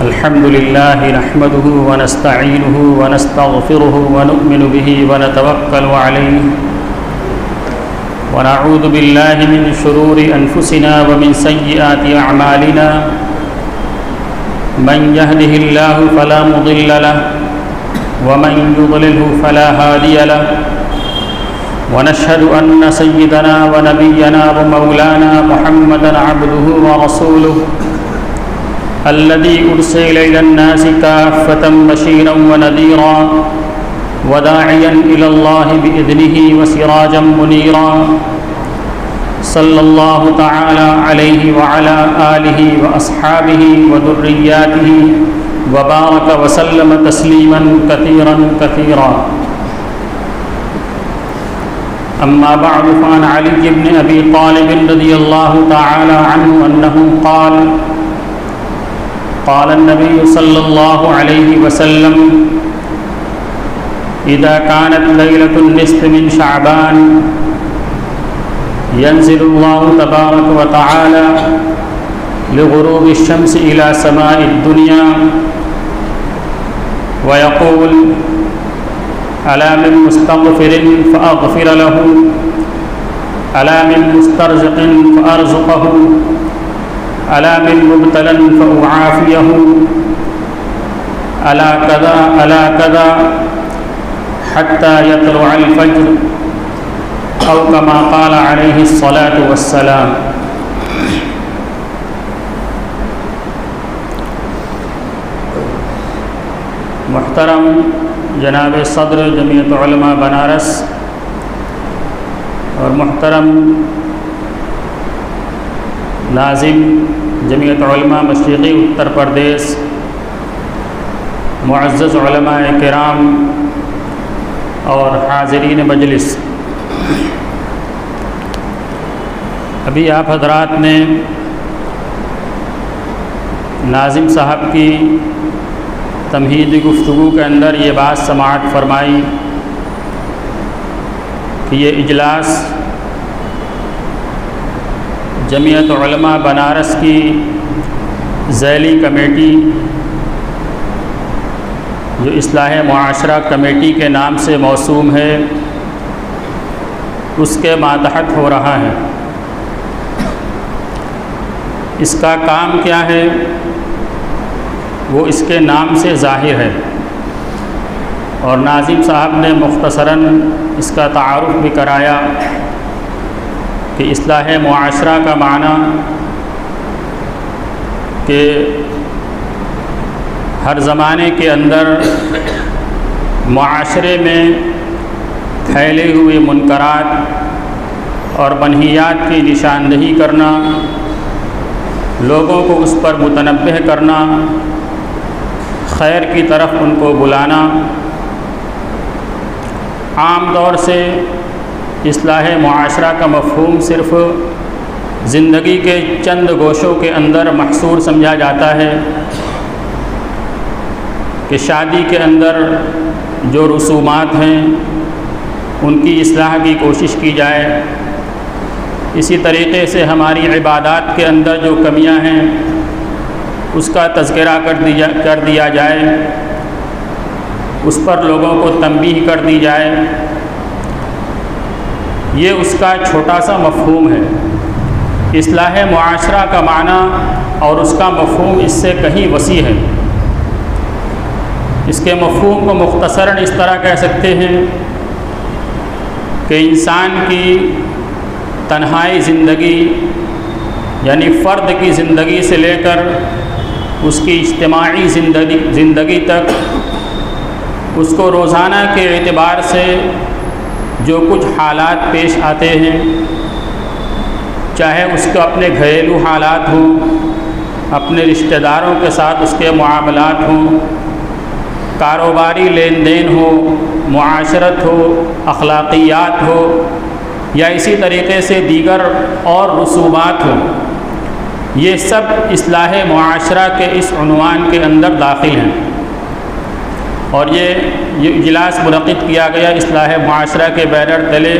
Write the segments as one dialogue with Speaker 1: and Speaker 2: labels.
Speaker 1: الحمد لله نحمده ونستعينه ونستغفره ونؤمن به ونتوكل عليه ونعوذ بالله من شرور أنفسنا ومن سيئات أعمالنا من يهده الله فلا مضل له ومن يضلله فلا هادي له ونشهد أن سيدنا ونبينا ومولانا محمدا عبده ورسوله الذي أرسل إلى الناس كافة بشيرا ونذيرا وداعيا إلى الله بإذنه وسراجا منيرا صلى الله تعالى عليه وعلى آله وأصحابه وذرياته وبارك وسلم تسليما كثيرا كثيرا. أما بعد فعن علي بن أبي طالب رضي الله تعالى عنه أنه قال النبي صلى الله عليه وسلم إذا كانت ليلة النصف من شعبان ينزل الله تبارك وتعالى لغروب الشمس إلى سماء الدنيا ويقول ألا من مستغفر فأغفر له ألا من مسترزق فأرزقه ألا من مبتلى فأعافيه ألا كذا ألا كذا حتى يطلع الفجر أو كما قال عليه الصلاة والسلام. محترم جناب صدر جمعیت علماء بنارس اور محترم ناظم جمعیت علماء مشرقی اتر پردیش، معزز علماء کرام اور حاضرین مجلس، ابھی آپ حضرات نے ناظم صاحب کی تمہیدی گفتگو کے اندر یہ بات سماعت فرمائی کہ یہ اجلاس جمعیت علماء بنارس کی ذیلی کمیٹی جو اصلاح معاشرہ کمیٹی کے نام سے موسوم ہے اس کے ماتحت ہو رہا ہے. اس کا کام کیا ہے وہ اس کے نام سے ظاہر ہے، اور ناظم صاحب نے مختصراً اس کا تعارف بھی کرایا کہ اصلاح معاشرہ کا معنی کہ ہر زمانے کے اندر معاشرے میں پھیلے ہوئے منکرات اور منہیات کی نشاندہی کرنا، لوگوں کو اس پر متنبہ کرنا، خیر کی طرف ان کو بلانا. عام طور سے اصلاح معاشرہ کا مفہوم صرف زندگی کے چند گوشوں کے اندر محصور سمجھا جاتا ہے کہ شادی کے اندر جو رسومات ہیں ان کی اصلاح کی کوشش کی جائے، اسی طریقے سے ہماری عبادات کے اندر جو کمیاں ہیں اس کا تذکرہ کر دیا جائے، اس پر لوگوں کو تنبیہ کر دی جائے. یہ اس کا چھوٹا سا مفہوم ہے. اصلاح معاشرہ کا معنی اور اس کا مفہوم اس سے کہیں وسیع ہے. اس کے مفہوم کو مختصراً اس طرح کہہ سکتے ہیں کہ انسان کی تنہائی زندگی، یعنی فرد کی زندگی سے لے کر اس کی اجتماعی زندگی تک، اس کو روزانہ کے اعتبار سے جو کچھ حالات پیش آتے ہیں، چاہے اس کو اپنے گھریلو حالات ہوں، اپنے رشتہ داروں کے ساتھ اس کے معاملات ہوں، کاروباری لین دین ہو، معاشرت ہو، اخلاقیات ہو، یا اسی طریقے سے دیگر اور رسومات ہوں، یہ سب اصلاح معاشرہ کے اس عنوان کے اندر داخل ہیں. اور یہ اجلاس منعقد کیا گیا اصلاح معاشرہ کے بیرر تلے،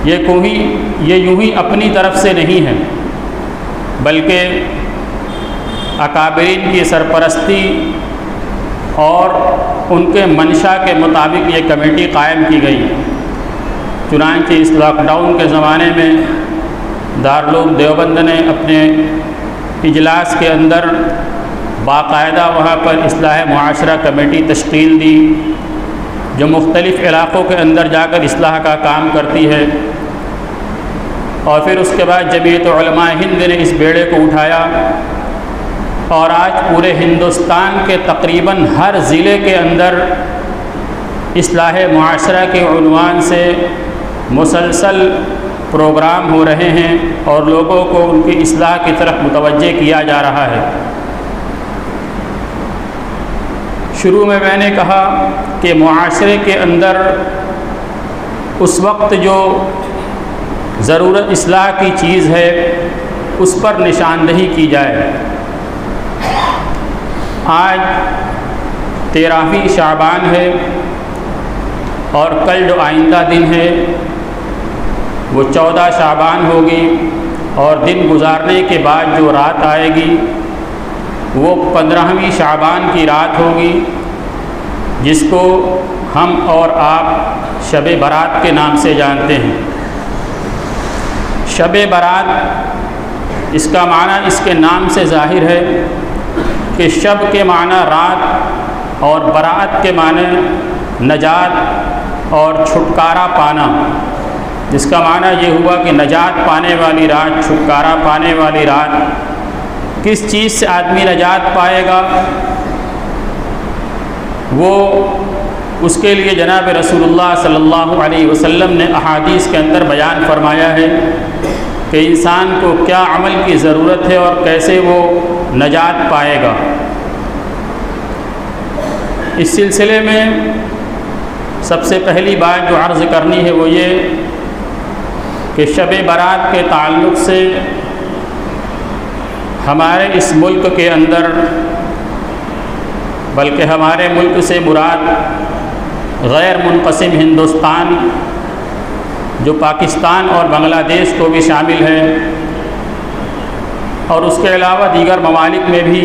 Speaker 1: یہ یوں ہی اپنی طرف سے نہیں ہے، بلکہ اکابرین کی سرپرستی اور ان کے منشا کے مطابق یہ کمیٹی قائم کی گئی۔ چنانچہ اس لاک ڈاؤن کے زمانے میں دارالعلوم دیوبند نے اپنے اجلاس کے اندر باقاعدہ وہاں پر اصلاح معاشرہ کمیٹی تشکیل دی، جو مختلف علاقوں کے اندر جا کر اصلاح کا کام کرتی ہے۔ اور پھر اس کے بعد جمعیت علماء ہند نے اس بیڑے کو اٹھایا، اور آج پورے ہندوستان کے تقریباً ہر ضلع کے اندر اصلاح معاشرہ کے عنوان سے مسلسل پروگرام ہو رہے ہیں اور لوگوں کو ان کی اصلاح کی طرف متوجہ کیا جا رہا ہے۔ شروع میں نے کہا کہ معاشرے کے اندر اس وقت جو ضرورت اصلاح کی چیز ہے اس پر نشاندہی کی جائے۔ آج 13ویں شعبان ہے اور کل جو آئندہ دن ہے وہ 14 شعبان ہوگی، اور دن گزارنے کے بعد جو رات آئے گی وہ 15ویں شعبان کی رات ہوگی، جس کو ہم اور آپ شب برات کے نام سے جانتے ہیں۔ شب برات اس کا معنی اس کے نام سے ظاہر ہے کہ شب کے معنی رات اور برات کے معنی نجات اور چھٹکارا پانا، جس کا معنی یہ ہوا کہ نجات پانے والی رات، چھٹکارا پانے والی رات۔ کس چیز سے آدمی نجات پائے گا؟ وہ اس کے لیے جناب رسول اللہ صلی اللہ علیہ وسلم نے احادیث کے اندر بیان فرمایا ہے کہ انسان کو کیا عمل کی ضرورت ہے اور کیسے وہ نجات پائے گا۔ اس سلسلے میں سب سے پہلی بات جو عرض کرنی ہے وہ یہ کہ شب برات کے تعلق سے ہمارے اس ملک کے اندر، بلکہ ہمارے ملک سے مراد غیر منقسم ہندوستان جو پاکستان اور بنگلہ دیش کو بھی شامل ہے، اور اس کے علاوہ دیگر ممالک میں بھی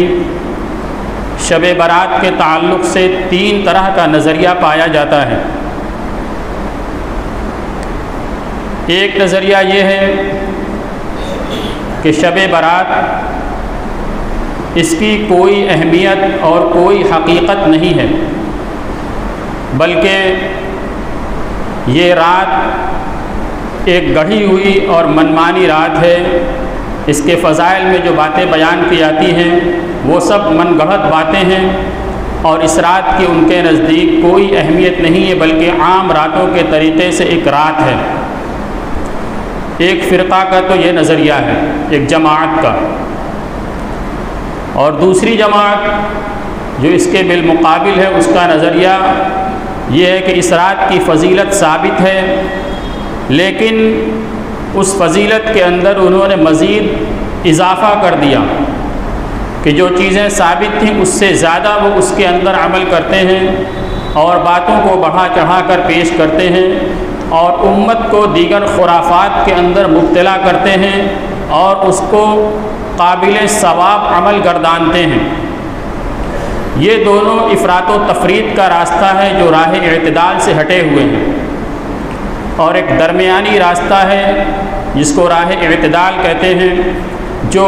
Speaker 1: شب برات کے تعلق سے 3 طرح کا نظریہ پایا جاتا ہے۔ ایک نظریہ یہ ہے کہ شب برات اس کی کوئی اہمیت اور کوئی حقیقت نہیں ہے، بلکہ یہ رات ایک گڑھی ہوئی اور منمانی رات ہے۔ اس کے فضائل میں جو باتیں بیان کی جاتی ہیں وہ سب من گڑھت باتیں ہیں، اور اس رات کی ان کے نزدیک کوئی اہمیت نہیں ہے، بلکہ عام راتوں کے طریقے سے ایک رات ہے۔ ایک فرقہ کا تو یہ نظریہ ہے، ایک جماعت کا، اور دوسری جماعت جو اس کے بالمقابل ہے اس کا نظریہ یہ ہے کہ اس رات کی فضیلت ثابت ہے، لیکن اس فضیلت کے اندر انہوں نے مزید اضافہ کر دیا کہ جو چیزیں ثابت تھیں اس سے زیادہ وہ اس کے اندر عمل کرتے ہیں اور باتوں کو بڑھا چڑھا کر پیش کرتے ہیں، اور امت کو دیگر خرافات کے اندر مبتلا کرتے ہیں اور اس کو قابل ثواب عمل گردانتے ہیں۔ یہ دونوں افراط و تفریط کا راستہ ہے جو راہ اعتدال سے ہٹے ہوئے ہیں، اور ایک درمیانی راستہ ہے جس کو راہ اعتدال کہتے ہیں، جو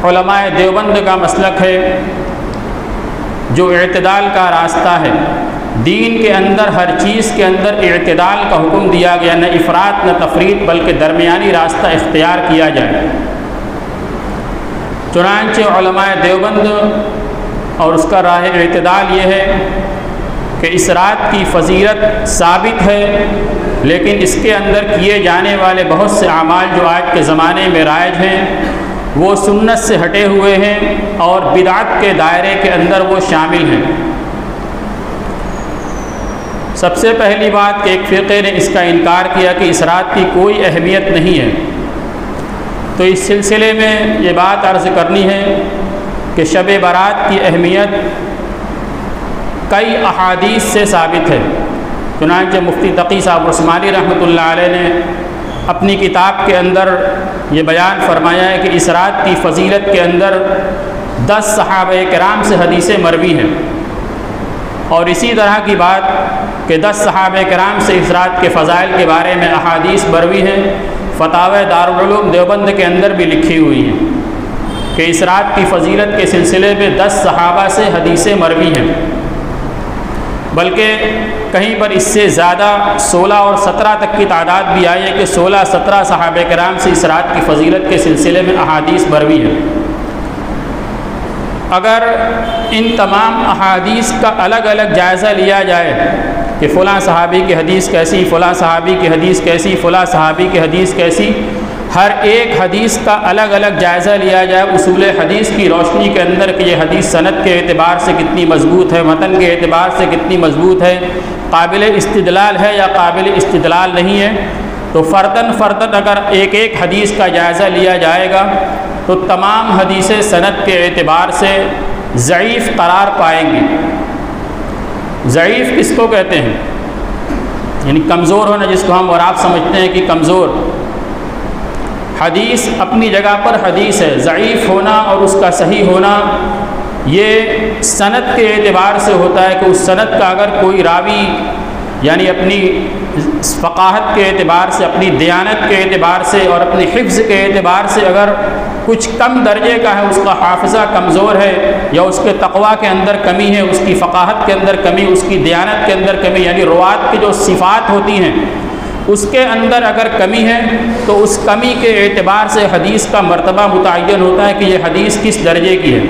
Speaker 1: علماء دیوبند کا مسلک ہے، جو اعتدال کا راستہ ہے۔ دین کے اندر ہر چیز کے اندر اعتدال کا حکم دیا گیا، نہ افراط نہ تفریط، بلکہ درمیانی راستہ اختیار کیا جائے۔ چنانچہ علماء دیوبند اور اس کا راہ اعتدال یہ ہے کہ اس رات کی فضیلت ثابت ہے، لیکن اس کے اندر کیے جانے والے بہت سے اعمال جو آج کے زمانے میں رائج ہیں وہ سنت سے ہٹے ہوئے ہیں اور بدعت کے دائرے کے اندر وہ شامل ہیں۔ سب سے پہلی بات کہ ایک فرقے نے اس کا انکار کیا کہ اس رات کی کوئی اہمیت نہیں ہے، تو اس سلسلے میں یہ بات عرض کرنی ہے کہ شب برات کی اہمیت کئی احادیث سے ثابت ہے۔ چنانچہ مفتی تقی صاحب عثمانی رحمۃ اللہ علیہ نے اپنی کتاب کے اندر یہ بیان فرمایا ہے کہ اس رات کی فضیلت کے اندر 10 صحابہ کرام سے حدیثیں مروی ہیں، اور اسی طرح کی بات کہ 10 صحابہ کرام سے اس رات کے فضائل کے بارے میں احادیث مروی ہیں، فتاوی دارالعلوم دیوبند کے اندر بھی لکھی ہوئی ہیں کہ اس رات کی فضیلت کے سلسلے میں 10 صحابہ سے حدیثیں مروی ہیں، بلکہ کہیں پر اس سے زیادہ 16 اور 17 تک کی تعداد بھی آئی ہے کہ 16-17 صحابہ کرام سے اس رات کی فضیلت کے سلسلے میں احادیث مروی ہیں۔ اگر ان تمام احادیث کا الگ الگ جائزہ لیا جائے کہ فلاں صحابی کی حدیث کیسی، فلاں صحابی کی حدیث کیسی، فلاں صحابی کی حدیث کیسی، ہر ایک حدیث کا الگ الگ جائزہ لیا جائے اصول حدیث کی روشنی کے اندر کہ یہ حدیث سند کے اعتبار سے کتنی مضبوط ہے، متن کے اعتبار سے کتنی مضبوط ہے، قابل استدلال ہے یا قابل استدلال نہیں ہے، تو فرداً اگر ایک ایک حدیث کا جائزہ لیا جائے گا تو تمام حدیثیں سند کے اعتبار سے ضعیف قرار پائیں گی۔ ضعیف کس کو کہتے ہیں؟ یعنی کمزور ہونا، جس کو ہم اور آپ سمجھتے ہیں کہ کمزور۔ حدیث اپنی جگہ پر حدیث ہے، ضعیف ہونا اور اس کا صحیح ہونا یہ سند کے اعتبار سے ہوتا ہے کہ اس سند کا اگر کوئی راوی یعنی اپنی فقاہت کے اعتبار سے، اپنی دیانت کے اعتبار سے اور اپنے حفظ کے اعتبار سے اگر کچھ کم درجے کا ہے، اس کا حافظہ کمزور ہے یا اس کے تقویٰ کے اندر کمی ہے، اس کی فقاہت کے اندر کمی، اس کی دیانت کے اندر کمی، یعنی روات کی جو صفات ہوتی ہیں اس کے اندر اگر کمی ہے تو اس کمی کے اعتبار سے حدیث کا مرتبہ متعین ہوتا ہے کہ یہ حدیث کس درجے کی ہے۔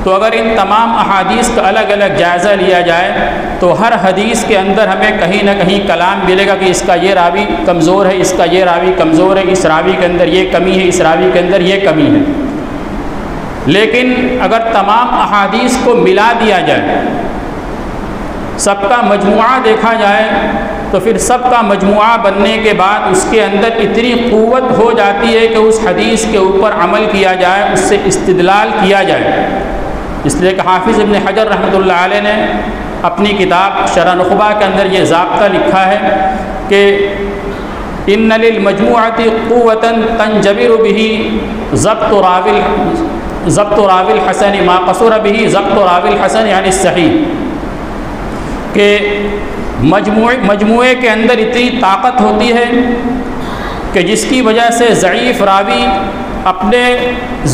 Speaker 1: تو اگر ان تمام احادیث کا الگ الگ جائزہ لیا جائے تو ہر حدیث کے اندر ہمیں کہیں نہ کہیں کلام ملے گا کہ اس کا یہ راوی کمزور ہے، اس کا یہ راوی کمزور ہے، اس راوی کے اندر یہ کمی ہے، اس راوی کے اندر یہ کمی ہے۔ لیکن اگر تمام احادیث کو ملا دیا جائے، سب کا مجموعہ دیکھا جائے، تو پھر سب کا مجموعہ بننے کے بعد اس کے اندر اتنی قوت ہو جاتی ہے کہ اس حدیث کے اوپر عمل کیا جائے، اس سے استدلال کیا جائے۔ اس لیے کہ حافظ ابن حجر رحمۃ اللہ علیہ نے اپنی کتاب شرح نخبہ کے اندر یہ ضابطہ لکھا ہے کہ ان للمجموعۃ قوۃ تنجبر به ضبط راوی الحسن ما قصر به ضبط راوی الحسن یعنی الصحیح، کہ مجموعے کے اندر اتنی طاقت ہوتی ہے کہ جس کی وجہ سے ضعیف راوی اپنے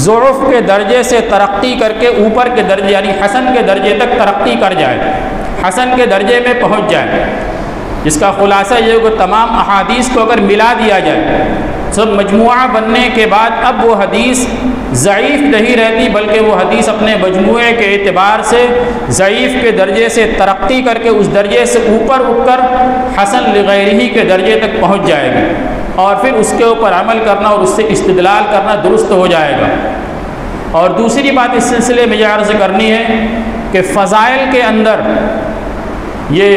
Speaker 1: ضعف کے درجے سے ترقی کر کے اوپر کے درجے یعنی حسن کے درجے تک ترقی کر جائے، حسن کے درجے میں پہنچ جائے۔ جس کا خلاصہ یہ کہ تمام احادیث کو اگر ملا دیا جائے، سب مجموعہ بننے کے بعد اب وہ حدیث ضعیف نہیں رہتی، بلکہ وہ حدیث اپنے مجموعے کے اعتبار سے ضعیف کے درجے سے ترقی کر کے اس درجے سے اوپر اٹھ کر حسن لغیرہ کے درجے تک پہنچ جائے گی، اور پھر اس کے اوپر عمل کرنا اور اس سے استدلال کرنا درست ہو جائے گا۔ اور دوسری بات اس سلسلے میں یہ عرض کرنی ہے کہ فضائل کے اندر یہ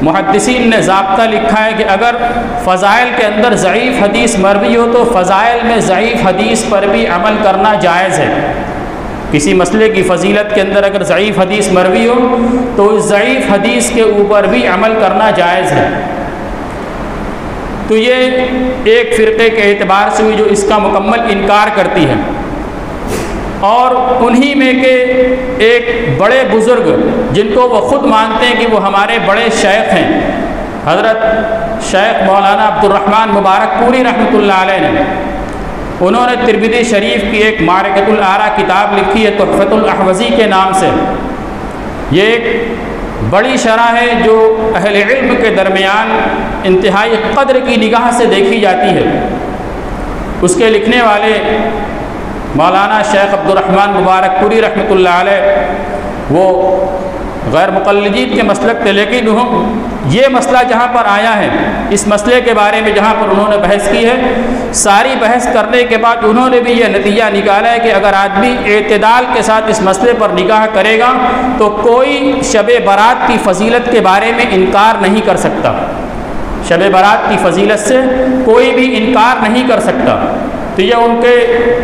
Speaker 1: محدثین نے ضابطہ لکھا ہے کہ اگر فضائل کے اندر ضعیف حدیث مروی ہو تو فضائل میں ضعیف حدیث پر بھی عمل کرنا جائز ہے۔ کسی مسئلے کی فضیلت کے اندر اگر ضعیف حدیث مروی ہو تو اس ضعیف حدیث کے اوپر بھی عمل کرنا جائز ہے۔ تو یہ ایک فرقے کے اعتبار سے ہوئی جو اس کا مکمل انکار کرتی ہے، اور انہی میں کے ایک بڑے بزرگ جن کو وہ خود مانتے ہیں کہ وہ ہمارے بڑے شیخ ہیں، حضرت شیخ مولانا عبد الرحمن مبارک پوری رحمۃ اللہ علیہ نے، انہوں نے ترمذی شریف کی ایک معرکۃ الآراء کتاب لکھی ہے تحفۃ الاحوزی کے نام سے۔ یہ ایک بڑی شرح ہے جو اہل علم کے درمیان انتہائی قدر کی نگاہ سے دیکھی جاتی ہے۔ اس کے لکھنے والے مولانا شیخ عبد الرحمن مبارک پوری رحمۃ اللہ علیہ وہ غیر مقلدین کے مسلک تھے، لیکن یہ مسئلہ جہاں پر آیا ہے، اس مسئلے کے بارے میں جہاں پر انہوں نے بحث کی ہے، ساری بحث کرنے کے بعد انہوں نے بھی یہ نتیجہ نکالا ہے کہ اگر آدمی اعتدال کے ساتھ اس مسئلے پر نگاہ کرے گا تو کوئی شب برات کی فضیلت کے بارے میں انکار نہیں کر سکتا، شب برات کی فضیلت سے کوئی بھی انکار نہیں کر سکتا۔ تو یہ ان کے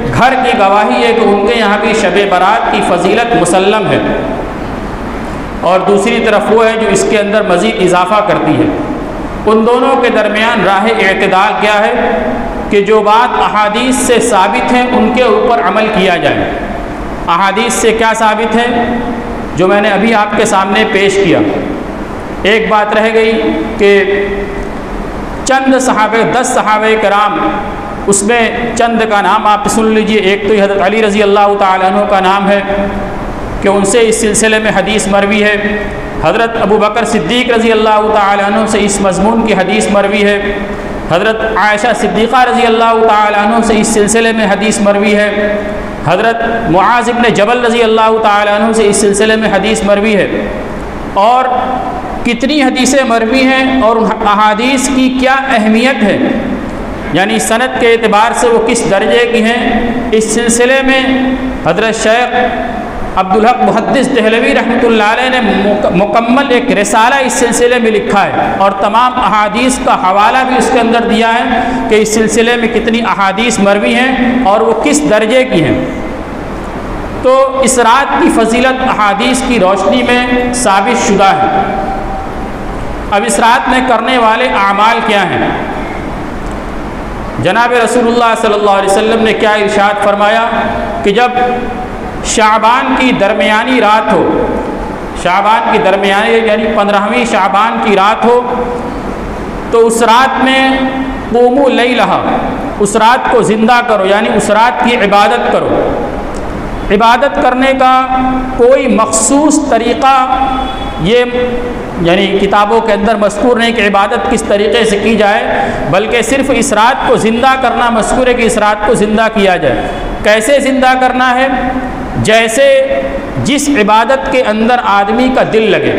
Speaker 1: گھر کی گواہی ہے کہ ان کے یہاں بھی شب برات کی فضیلت مسلم ہے، اور دوسری طرف وہ ہے جو اس کے اندر مزید اضافہ کرتی ہے۔ ان دونوں کے درمیان راہ اعتدال کیا ہے؟ کہ جو بات احادیث سے ثابت ہے ان کے اوپر عمل کیا جائے۔ احادیث سے کیا ثابت ہے؟ جو میں نے ابھی آپ کے سامنے پیش کیا۔ ایک بات رہ گئی کہ چند صحابہ 10 صحابہ کرام، اس میں چند کا نام آپ سن لیجئے۔ ایک تو حضرت علی رضی اللہ تعالیٰ عنہ کا نام ہے کہ ان سے اس سلسلے میں حدیث مروی ہے۔ حضرت ابو بکر صدیق رضی اللہ تعالیٰ عنہ سے اس مضمون کی حدیث مروی ہے۔ حضرت عائشہ صدیقہ رضی اللہ تعالیٰ عنہ سے اس سلسلے میں حدیث مروی ہے۔ حضرت معاذ بن جبل رضی اللہ تعالیٰ عنہ سے اس سلسلے میں حدیث مروی ہے۔ اور کتنی حدیثیں مروی ہیں اور احادیث کی کیا اہمیت ہے، یعنی سند کے اعتبار سے وہ کس درجے کی ہیں، اس سلسلے میں حضرت شیخ عبدالحق محدث دہلوی رحمۃ اللہ علیہ نے مکمل ایک رسالہ اس سلسلے میں لکھا ہے، اور تمام احادیث کا حوالہ بھی اس کے اندر دیا ہے کہ اس سلسلے میں کتنی احادیث مروی ہیں اور وہ کس درجے کی ہیں۔ تو اس رات کی فضیلت احادیث کی روشنی میں ثابت شدہ ہے۔ اب اس رات میں کرنے والے اعمال کیا ہیں؟ جناب رسول اللہ صلی اللہ علیہ وسلم نے کیا ارشاد فرمایا کہ جب شعبان کی درمیانی رات ہو، شعبان کی درمیانی یعنی 15ویں شعبان کی رات ہو، تو اس رات میں قوموا لیلہا، اس رات کو زندہ کرو، یعنی اس رات کی عبادت کرو۔ عبادت کرنے کا کوئی مخصوص طریقہ یہ یعنی کتابوں کے اندر مذکور نہیں کہ عبادت کس طریقے سے کی جائے، بلکہ صرف اس رات کو زندہ کرنا مذکور ہے کہ اس رات کو زندہ کیا جائے۔ کیسے زندہ کرنا ہے؟ جیسے جس عبادت کے اندر آدمی کا دل لگے۔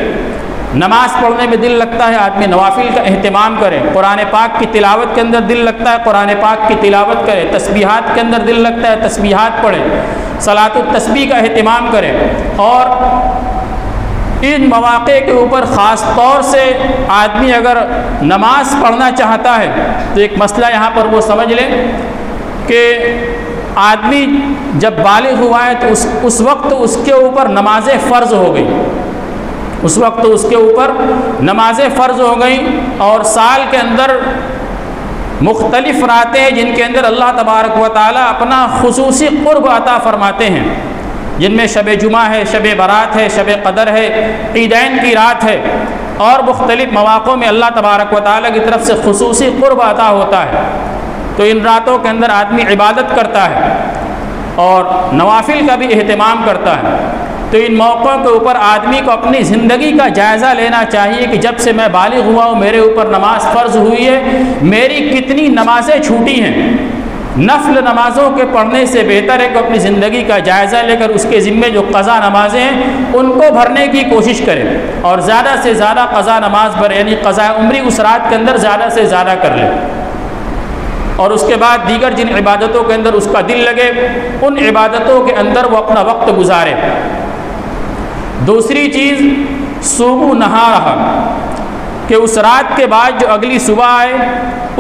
Speaker 1: نماز پڑھنے میں دل لگتا ہے، آدمی نوافل کا اہتمام کرے۔ قرآن پاک کی تلاوت کے اندر دل لگتا ہے، قرآن پاک کی تلاوت کرے۔ تسبیحات کے اندر دل لگتا ہے، تسبیحات پڑھے۔ صلاۃ التسبیح کا اہتمام کرے۔ اور ان مواقع کے اوپر خاص طور سے آدمی اگر نماز پڑھنا چاہتا ہے تو ایک مسئلہ یہاں پر وہ سمجھ لیں کہ آدمی جب بالغ ہوا ہے تو اس وقت اس کے اوپر نمازیں فرض ہو گئی، اس وقت اس کے اوپر نمازیں فرض ہو گئیں، اور سال کے اندر مختلف راتیں ہیں جن کے اندر اللہ تبارک و تعالیٰ اپنا خصوصی قرب عطا فرماتے ہیں، جن میں شب جمعہ ہے، شب برات ہے، شب قدر ہے، عیدین کی رات ہے، اور مختلف مواقعوں میں اللہ تبارک و تعالیٰ کی طرف سے خصوصی قرب عطا ہوتا ہے۔ تو ان راتوں کے اندر آدمی عبادت کرتا ہے اور نوافل کا بھی اہتمام کرتا ہے۔ تو ان موقعوں کے اوپر آدمی کو اپنی زندگی کا جائزہ لینا چاہیے کہ جب سے میں بالغ ہوا ہوں میرے اوپر نماز فرض ہوئی ہے، میری کتنی نمازیں چھوٹی ہیں۔ نفل نمازوں کے پڑھنے سے بہتر ہے کہ اپنی زندگی کا جائزہ لے کر اس کے ذمے جو قضا نمازیں ہیں ان کو بھرنے کی کوشش کرے، اور زیادہ سے زیادہ قضا نماز بھرے، یعنی قضا عمری اس رات کے اندر زیادہ سے زیادہ کر لے، اور اس کے بعد دیگر جن عبادتوں کے اندر اس کا دل لگے ان عبادتوں کے اندر وہ اپنا وقت گزارے۔ دوسری چیز صوم نہارہ، کہ اس رات کے بعد جو اگلی صبح آئے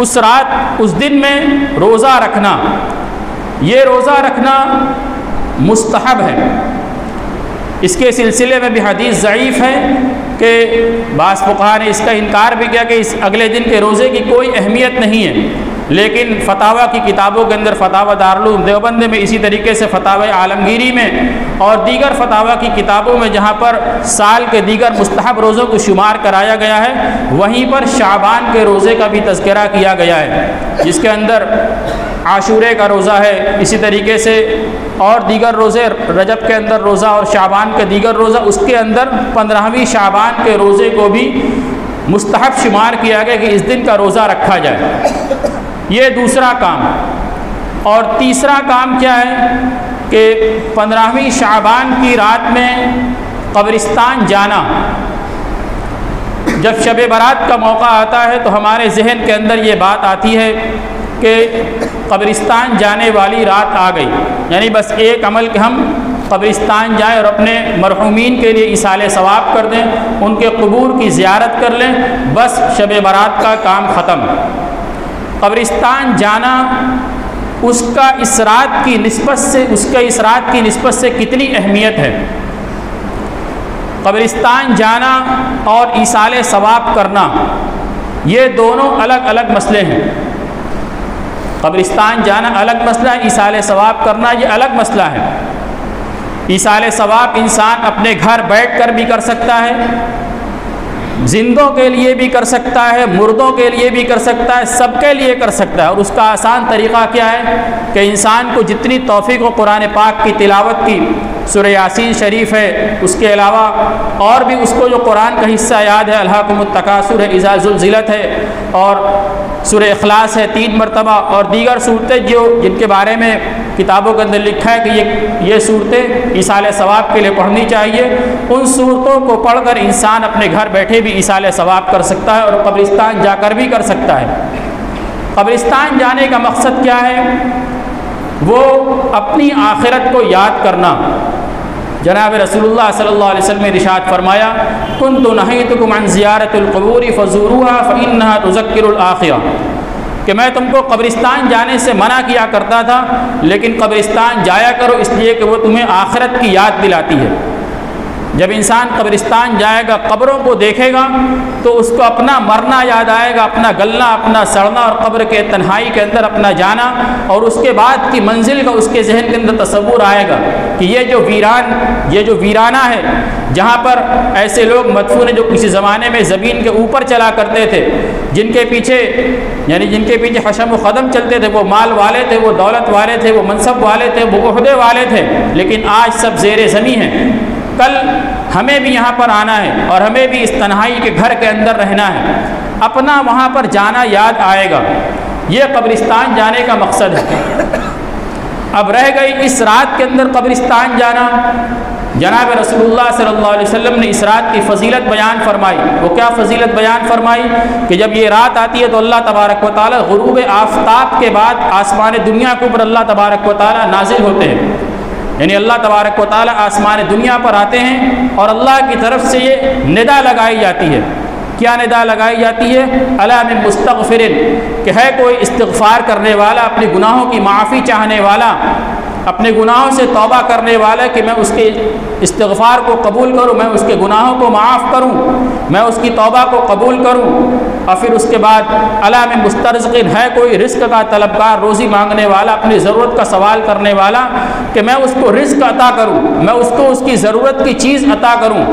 Speaker 1: اس رات اس دن میں روزہ رکھنا، یہ روزہ رکھنا مستحب ہے۔ اس کے سلسلے میں بھی حدیث ضعیف ہے کہ بعض فقہا نے اس کا انکار بھی کیا کہ اس اگلے دن کے روزے کی کوئی اہمیت نہیں ہے، لیکن فتاویٰ کی کتابوں کے اندر فتاویٰ دارالعلوم دیوبند میں اسی طریقے سے فتاویٰ عالمگیری میں اور دیگر فتاویٰ کی کتابوں میں جہاں پر سال کے دیگر مستحب روزوں کو شمار کرایا گیا ہے وہیں پر شعبان کے روزے کا بھی تذکرہ کیا گیا ہے، جس کے اندر عاشورے کا روزہ ہے، اسی طریقے سے اور دیگر روزے، رجب کے اندر روزہ اور شعبان کے دیگر روزہ، اس کے اندر 15ویں شعبان کے روزے کو بھی مستحب شمار کیا گیا کہ اس دن کا روزہ رکھا جائے۔ یہ دوسرا کام۔ اور تیسرا کام کیا ہے کہ 15ویں شعبان کی رات میں قبرستان جانا۔ جب شب برات کا موقع آتا ہے تو ہمارے ذہن کے اندر یہ بات آتی ہے کہ قبرستان جانے والی رات آ گئی، یعنی بس ایک عمل کہ ہم قبرستان جائیں اور اپنے مرحومین کے لیے ایصال ثواب کر دیں، ان کے قبور کی زیارت کر لیں، بس شب برات کا کام ختم۔ قبرستان جانا اس کا اس رات کی نسبت سے کتنی اہمیت ہے۔ قبرستان جانا اور ایصال ثواب کرنا یہ دونوں الگ الگ مسئلے ہیں۔ قبرستان جانا الگ مسئلہ ہے، ایصال ثواب کرنا یہ الگ مسئلہ ہے۔ ایصال ثواب انسان اپنے گھر بیٹھ کر بھی کر سکتا ہے، زندوں کے لیے بھی کر سکتا ہے، مردوں کے لیے بھی کر سکتا ہے، سب کے لیے کر سکتا ہے۔ اور اس کا آسان طریقہ کیا ہے کہ انسان کو جتنی توفیق ہو قرآن پاک کی تلاوت کی، سورہ یاسین شریف ہے، اس کے علاوہ اور بھی اس کو جو قرآن کا حصہ یاد ہے، الہاکم التکاثر ہے، اذا زلزلت ہے، اور سورہ اخلاص ہے 3 مرتبہ، اور دیگر صورتیں جن کے بارے میں کتابوں کے اندر لکھا ہے کہ یہ صورتیں ایصال ثواب کے لیے پڑھنی چاہیے، ان صورتوں کو پڑھ کر انسان اپنے گھر بیٹھے بھی ایصال ثواب کر سکتا ہے، اور قبرستان جا کر بھی کر سکتا ہے۔ قبرستان جانے کا مقصد کیا ہے؟ وہ اپنی آخرت کو یاد کرنا۔ جناب رسول اللہ صلی اللہ علیہ وسلم نے ارشاد فرمایا، کنت نہیتکم عن زیارت القبور فزوروها فانها تذکر الآخرہ، کہ میں تم کو قبرستان جانے سے منع کیا کرتا تھا، لیکن قبرستان جایا کرو اس لیے کہ وہ تمہیں آخرت کی یاد دلاتی ہے۔ جب انسان قبرستان جائے گا، قبروں کو دیکھے گا، تو اس کو اپنا مرنا یاد آئے گا، اپنا گلنا، اپنا سڑنا، اور قبر کے تنہائی کے اندر اپنا جانا، اور اس کے بعد کی منزل کا اس کے ذہن کے اندر تصور آئے گا کہ یہ جو ویرانہ ہے، جہاں پر ایسے لوگ مدفون ہیں جو کسی زمانے میں زمین کے اوپر چلا کرتے تھے، جن کے پیچھے حشم و قدم چلتے تھے، وہ مال والے تھے، وہ دولت والے تھے، وہ منصب والے تھے، وہ عہدے والے تھے، لیکن آج سب زیر زمین ہیں۔ کل ہمیں بھی یہاں پر آنا ہے، اور ہمیں بھی اس تنہائی کے گھر کے اندر رہنا ہے، اپنا وہاں پر جانا یاد آئے گا۔ یہ قبرستان جانے کا مقصد ہے۔ اب رہ گئی اس رات کے اندر قبرستان جانا۔ جناب رسول اللہ صلی اللہ علیہ وسلم نے اس رات کی فضیلت بیان فرمائی۔ وہ کیا فضیلت بیان فرمائی؟ کہ جب یہ رات آتی ہے تو اللہ تبارک و تعالی غروب آفتاب کے بعد آسمان دنیا کے اوپر اللہ تبارک و تعالی نازل ہوتے ہیں، یعنی اللہ تبارک و تعالی آسمان دنیا پر آتے ہیں، اور اللہ کی طرف سے یہ ندا لگائی جاتی ہے۔ کیا ندا لگائی جاتی ہے؟ الا من مستغفر، کہ ہے کوئی استغفار کرنے والا، اپنے گناہوں کی معافی چاہنے والا، اپنے گناہوں سے توبہ کرنے والا، کہ میں اس کے استغفار کو قبول کروں، میں اس کے گناہوں کو معاف کروں، میں اس کی توبہ کو قبول کروں۔ اور پھر اس کے بعد الا من مسترزق، ہے کوئی رزق کا طلبگار، روزی مانگنے والا، اپنی ضرورت کا سوال کرنے والا، کہ میں اس کو رزق عطا کروں، میں اس کو اس کی ضرورت کی چیز عطا کروں۔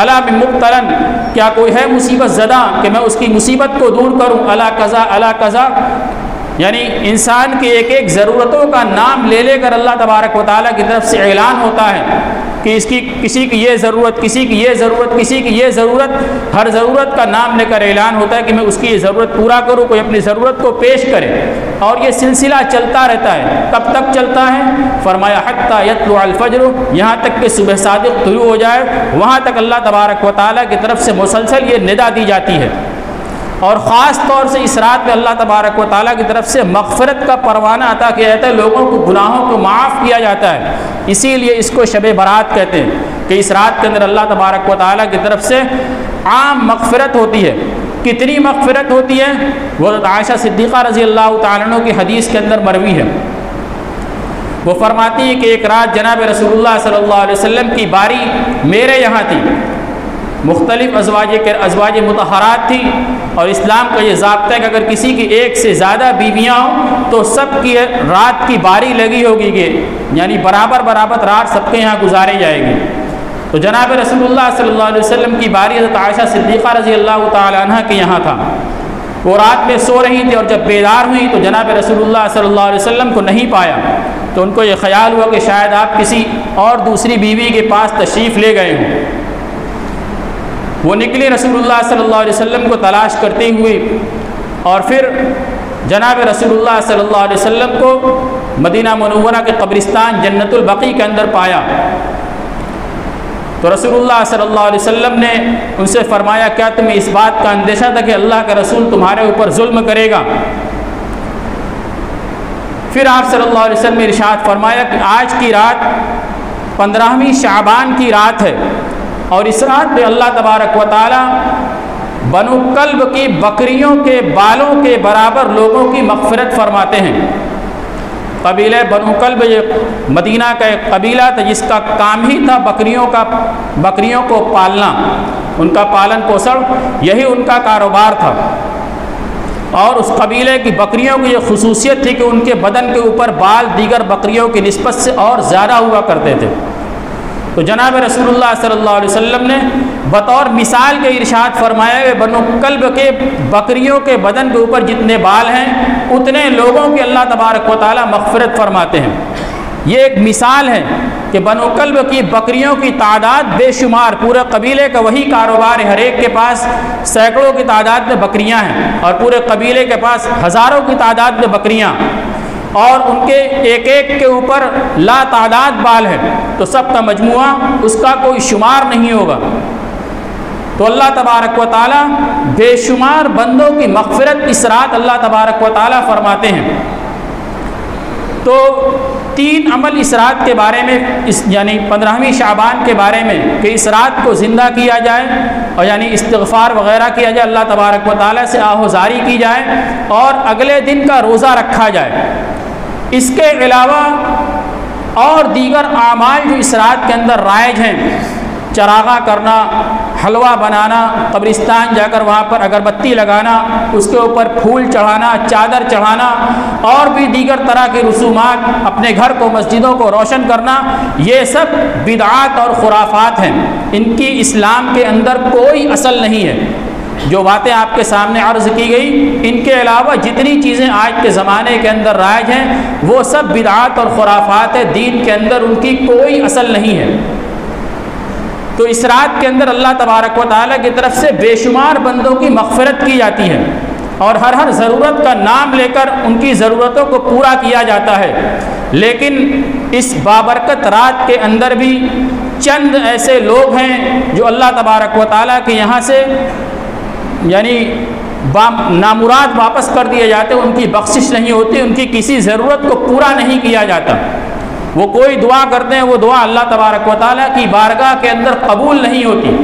Speaker 1: الا من مبتلن، کیا کوئی ہے مصیبت زدہ، کہ میں اس کی مصیبت کو دور کروں۔ الا قضا الا قضا، یعنی انسان کی ایک ایک ضرورتوں کا نام لے لے کر اللہ تبارک و تعالیٰ کی طرف سے اعلان ہوتا ہے کہ کسی کی یہ ضرورت، کسی کی یہ ضرورت، کسی کی یہ ضرورت، ہر ضرورت کا نام لے کر اعلان ہوتا ہے کہ میں اس کی یہ ضرورت پورا کروں، کوئی اپنی ضرورت کو پیش کرے، اور یہ سلسلہ چلتا رہتا ہے۔ کب تک چلتا ہے؟ فرمایا حتی یطلع الفجر، یہاں تک کہ صبح صادق طلوع ہو جائے، وہاں تک اللہ تبارک و تعالیٰ کی طرف سے مسلسل یہ ندا دی جاتی ہے۔ اور خاص طور سے اس رات میں اللہ تبارک و تعالیٰ کی طرف سے مغفرت کا پروانہ عطا کیا جاتا ہے، لوگوں کو گناہوں کو معاف کیا جاتا ہے۔ اسی لیے اس کو شب برات کہتے ہیں کہ اس رات کے اندر اللہ تبارک و تعالیٰ کی طرف سے عام مغفرت ہوتی ہے۔ کتنی مغفرت ہوتی ہے؟ وہ عائشہ صدیقہ رضی اللہ تعالیٰ عنہ کی حدیث کے اندر مروی ہے۔ وہ فرماتی ہے کہ ایک رات جناب رسول اللہ صلی اللہ علیہ وسلم کی باری میرے یہاں تھی، مختلف ازواج مطہرات تھی، اور اسلام کا یہ ضابطہ ہے کہ اگر کسی کی ایک سے زیادہ بیویاں ہوں تو سب کی رات کی باری لگی ہوگی، کہ یعنی برابر رات سب کے یہاں گزاری جائے گی۔ تو جناب رسول اللہ صلی اللہ علیہ وسلم کی باری حضرت عائشہ صدیقہ رضی اللہ تعالی عنہ کے یہاں تھا۔ وہ رات میں سو رہی تھی، اور جب بیدار ہوئی تو جناب رسول اللہ صلی اللہ علیہ وسلم کو نہیں پایا، تو ان کو یہ خیال ہوا کہ شاید آپ کسی اور دوسری بیوی کے پاس تشریف لے گئے ہوں۔ وہ نکلی رسول اللہ صلی اللہ علیہ وسلم کو تلاش کرتے ہوئے، اور پھر جناب رسول اللہ صلی اللہ علیہ وسلم کو مدینہ منورہ کے قبرستان جنت البقیع کے اندر پایا۔ تو رسول اللہ صلی اللہ علیہ وسلم نے ان سے فرمایا، کیا تمہیں اس بات کا اندیشہ تھا کہ اللہ کا رسول تمہارے اوپر ظلم کرے گا؟ پھر آپ صلی اللہ علیہ وسلم نے ارشاد فرمایا کہ آج کی رات 15ویں شعبان کی رات ہے، اور اس رات میں اللہ تبارک و تعالی بنو کلب کی بکریوں کے بالوں کے برابر لوگوں کی مغفرت فرماتے ہیں۔ قبیلہ بنو کلب یہ مدینہ کا ایک قبیلہ تھا جس کا کام ہی تھا بکریوں کو پالنا، ان کا پالن پوشن یہی ان کا کاروبار تھا۔ اور اس قبیلے کی بکریوں کی یہ خصوصیت تھی کہ ان کے بدن کے اوپر بال دیگر بکریوں کی نسبت سے اور زیادہ ہوا کرتے تھے۔ تو جناب رسول اللہ صلی اللہ علیہ وسلم نے بطور مثال کے ارشاد فرمایا کہ بنو کلب کے بکریوں کے بدن کے اوپر جتنے بال ہیں اتنے لوگوں کی اللہ تبارک و تعالی مغفرت فرماتے ہیں۔ یہ ایک مثال ہے کہ بنو کلب کی بکریوں کی تعداد بے شمار، پورے قبیلے کا وہی کاروبار ہے، ہر ایک کے پاس سینکڑوں کی تعداد میں بکریاں ہیں اور پورے قبیلے کے پاس ہزاروں کی تعداد میں بکریاں، اور ان کے ایک ایک کے اوپر لا تعداد بال ہے، تو سب کا مجموعہ اس کا کوئی شمار نہیں ہوگا۔ تو اللہ تبارک و تعالیٰ بے شمار بندوں کی مغفرت اس رات اللہ تبارک و تعالیٰ فرماتے ہیں۔ تو 3 عمل اس رات کے بارے میں، یعنی 15ویں شعبان کے بارے میں، کہ اس رات کو زندہ کیا جائے اور یعنی استغفار وغیرہ کیا جائے، اللہ تبارک و تعالیٰ سے آہوزاری کی جائے اور اگلے دن کا روزہ رکھا جائے۔ اس کے علاوہ اور دیگر اعمال جو اس رات کے اندر رائج ہیں، چراغاں کرنا، حلوہ بنانا، قبرستان جا کر وہاں پر اگربتی لگانا، اس کے اوپر پھول چڑھانا، چادر چڑھانا، اور بھی دیگر طرح کے رسومات، اپنے گھر کو، مسجدوں کو روشن کرنا، یہ سب بدعات اور خرافات ہیں۔ ان کی اسلام کے اندر کوئی اصل نہیں ہے۔ جو باتیں آپ کے سامنے عرض کی گئی، ان کے علاوہ جتنی چیزیں آج کے زمانے کے اندر رائج ہیں وہ سب بدعات اور خرافات ہیں، دین کے اندر ان کی کوئی اصل نہیں ہے۔ تو اس رات کے اندر اللہ تبارک و تعالیٰ کی طرف سے بے شمار بندوں کی مغفرت کی جاتی ہے اور ہر ضرورت کا نام لے کر ان کی ضرورتوں کو پورا کیا جاتا ہے۔ لیکن اس بابرکت رات کے اندر بھی چند ایسے لوگ ہیں جو اللہ تبارک و تعالیٰ کے یہاں سے یعنی نامراد واپس کر دیے جاتے، ان کی بخشش نہیں ہوتی، ان کی کسی ضرورت کو پورا نہیں کیا جاتا۔ وہ کوئی دعا کرتے ہیں، وہ دعا اللہ تبارک و تعالیٰ کی بارگاہ کے اندر قبول نہیں ہوتی۔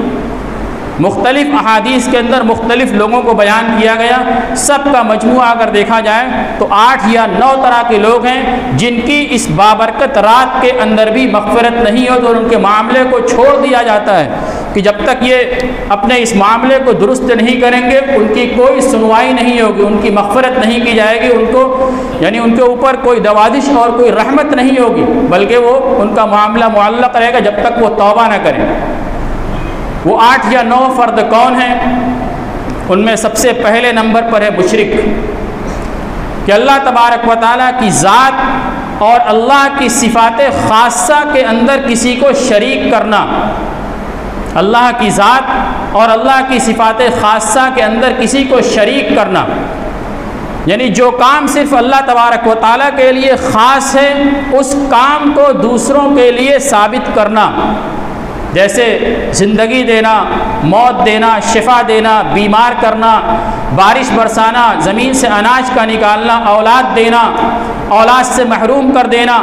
Speaker 1: مختلف احادیث کے اندر مختلف لوگوں کو بیان کیا گیا، سب کا مجموعہ اگر دیکھا جائے تو 8 یا 9 طرح کے لوگ ہیں جن کی اس بابرکت رات کے اندر بھی مغفرت نہیں ہوتی اور ان کے معاملے کو چھوڑ دیا جاتا ہے کہ جب تک یہ اپنے اس معاملے کو درست نہیں کریں گے ان کی کوئی سنوائی نہیں ہوگی، ان کی مغفرت نہیں کی جائے گی، ان کو یعنی ان کے اوپر کوئی دوادش اور کوئی رحمت نہیں ہوگی، بلکہ وہ ان کا معاملہ معلق رہے گا جب تک وہ توبہ نہ کریں۔ وہ 8 یا 9 فرد کون ہیں؟ ان میں سب سے پہلے نمبر پر ہے مشرک، کہ اللہ تبارک و تعالیٰ کی ذات اور اللہ کی صفات خاصہ کے اندر کسی کو شریک کرنا، اللہ کی ذات اور اللہ کی صفات خاصہ کے اندر کسی کو شریک کرنا، یعنی جو کام صرف اللہ تبارک و تعالیٰ کے لیے خاص ہے اس کام کو دوسروں کے لیے ثابت کرنا، جیسے زندگی دینا، موت دینا، شفا دینا، بیمار کرنا، بارش برسانا، زمین سے اناج کا نکالنا، اولاد دینا، اولاد سے محروم کر دینا،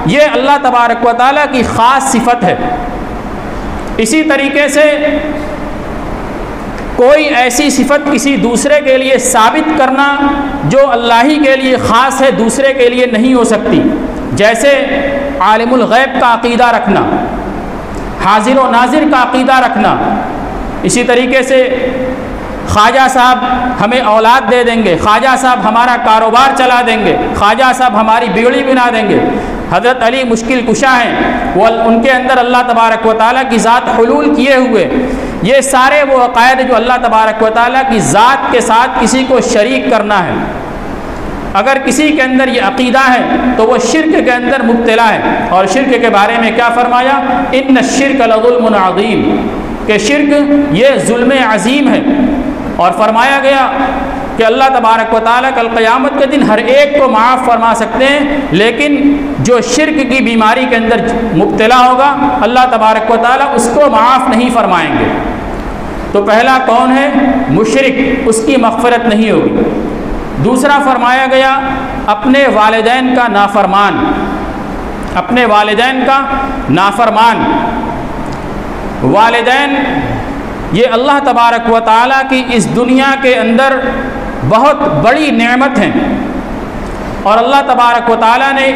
Speaker 1: یہ اللہ تبارک و تعالیٰ کی خاص صفت ہے۔ اسی طریقے سے کوئی ایسی صفت کسی دوسرے کے لیے ثابت کرنا جو اللہ ہی کے لیے خاص ہے دوسرے کے لیے نہیں ہو سکتی، جیسے عالم الغیب کا عقیدہ رکھنا، حاضر و ناظر کا عقیدہ رکھنا، اسی طریقے سے خواجہ صاحب ہمیں اولاد دے دیں گے، خواجہ صاحب ہمارا کاروبار چلا دیں گے، خواجہ صاحب ہماری بیڑی بنا دیں گے، حضرت علی مشکل کشا ہیں، وہ ان کے اندر اللہ تبارک و تعالیٰ کی ذات حلول کیے ہوئے، یہ سارے وہ عقائد جو اللہ تبارک و تعالیٰ کی ذات کے ساتھ کسی کو شریک کرنا ہے۔ اگر کسی کے اندر یہ عقیدہ ہے تو وہ شرک کے اندر مبتلا ہے، اور شرک کے بارے میں کیا فرمایا؟ ان الشرک لظلم عظیم، کہ شرک یہ ظلم عظیم ہے، اور فرمایا گیا کہ اللہ تبارک و تعالیٰ کل قیامت کے دن ہر ایک کو معاف فرما سکتے ہیں، لیکن جو شرک کی بیماری کے اندر مبتلا ہوگا اللہ تبارک و تعالیٰ اس کو معاف نہیں فرمائیں گے۔ تو پہلا کون ہے؟ مشرک، اس کی مغفرت نہیں ہوگی۔ دوسرا فرمایا گیا اپنے والدین کا نافرمان، اپنے والدین کا نافرمان۔ والدین یہ اللہ تبارک و تعالیٰ کی اس دنیا کے اندر بہت بڑی نعمت ہیں، اور اللہ تبارک و تعالیٰ نے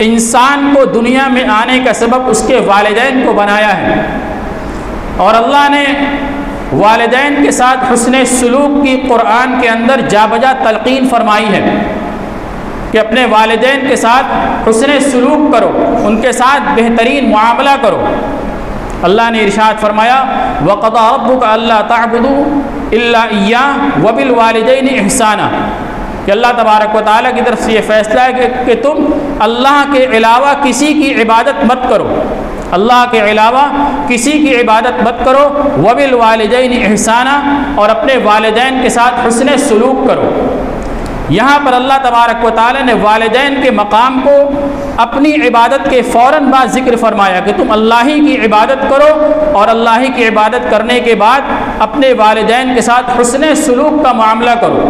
Speaker 1: انسان کو دنیا میں آنے کا سبب اس کے والدین کو بنایا ہے، اور اللہ نے والدین کے ساتھ حسن سلوک کی قرآن کے اندر جا بجا تلقین فرمائی ہے کہ اپنے والدین کے ساتھ حسن سلوک کرو، ان کے ساتھ بہترین معاملہ کرو۔ اللہ نے ارشاد فرمایا وَقَضَىٰ رَبُّكَ أَلَّا تَعْبُدُوا إِلَّا إِيَّاهُ وَبِالْوَالِدَيْنِ إِحْسَانًا، کہ اللہ تبارک و تعالیٰ کی طرف سے یہ فیصلہ ہے کہ تم اللہ کے علاوہ کسی کی عبادت مت کرو، اللہ کے علاوہ کسی کی عبادت مت کرو، وَبِالْوَالِدَيْنِ إِحْسَانًا، اور اپنے والدین کے ساتھ حسن سلوک کرو۔ یہاں پر اللہ تبارک و تعالیٰ نے والدین کے مقام کو اپنی عبادت کے فوراً بعد ذکر فرمایا کہ تم اللہ ہی کی عبادت کرو، اور اللہ ہی کی عبادت کرنے کے بعد اپنے والدین کے ساتھ حسن سلوک کا معاملہ کرو۔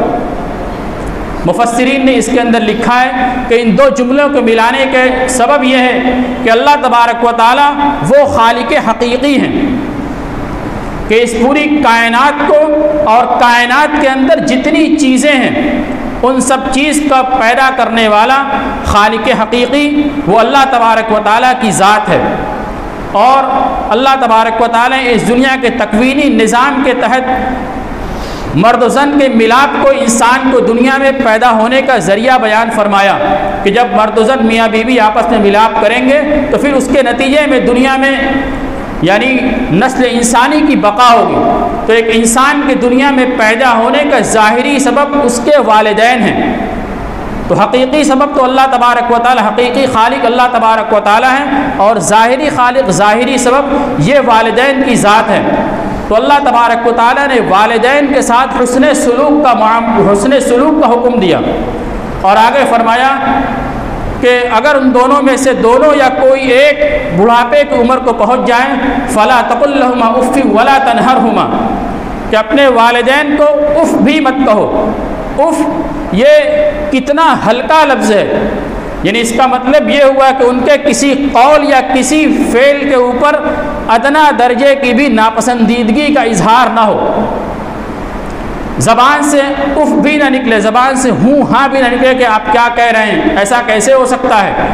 Speaker 1: مفسرین نے اس کے اندر لکھا ہے کہ ان دو جملوں کو ملانے کے سبب یہ ہے کہ اللہ تبارک و تعالیٰ وہ خالق حقیقی ہیں کہ اس پوری کائنات کو اور کائنات کے اندر جتنی چیزیں ہیں ان سب چیز کا پیدا کرنے والا خالق حقیقی وہ اللہ تبارک و تعالیٰ کی ذات ہے، اور اللہ تبارک و تعالیٰ نے اس دنیا کے تکوینی نظام کے تحت مرد و زن کے ملاپ کو انسان کو دنیا میں پیدا ہونے کا ذریعہ بیان فرمایا کہ جب مرد و زن میاں بیوی آپس میں ملاپ کریں گے تو پھر اس کے نتیجے میں دنیا میں یعنی نسل انسانی کی بقا ہوگی۔ تو ایک انسان کے دنیا میں پیدا ہونے کا ظاہری سبب اس کے والدین ہیں، تو حقیقی سبب تو اللہ تبارک و تعالی، حقیقی خالق اللہ تبارک و تعالی ہیں، اور ظاہری خالق، ظاہری سبب یہ والدین کی ذات ہے۔ تو اللہ تبارک و تعالی نے والدین کے ساتھ حسن سلوک کا حکم دیا، اور آگے فرمایا کہ اگر ان دونوں میں سے دونوں یا کوئی ایک بڑھاپے کی عمر کو پہنچ جائیں فلا تقل لهما اف ولا تنهرهما، کہ اپنے والدین کو اف بھی مت کہو۔ اف یہ کتنا ہلکا لفظ ہے، یعنی اس کا مطلب یہ ہوا کہ ان کے کسی قول یا کسی فعل کے اوپر ادنا درجے کی بھی ناپسندیدگی کا اظہار نہ ہو، زبان سے اف بھی نہ نکلے، زبان سے ہوں ہاں بھی نہ نکلے کہ آپ کیا کہہ رہے ہیں، ایسا کیسے ہو سکتا ہے۔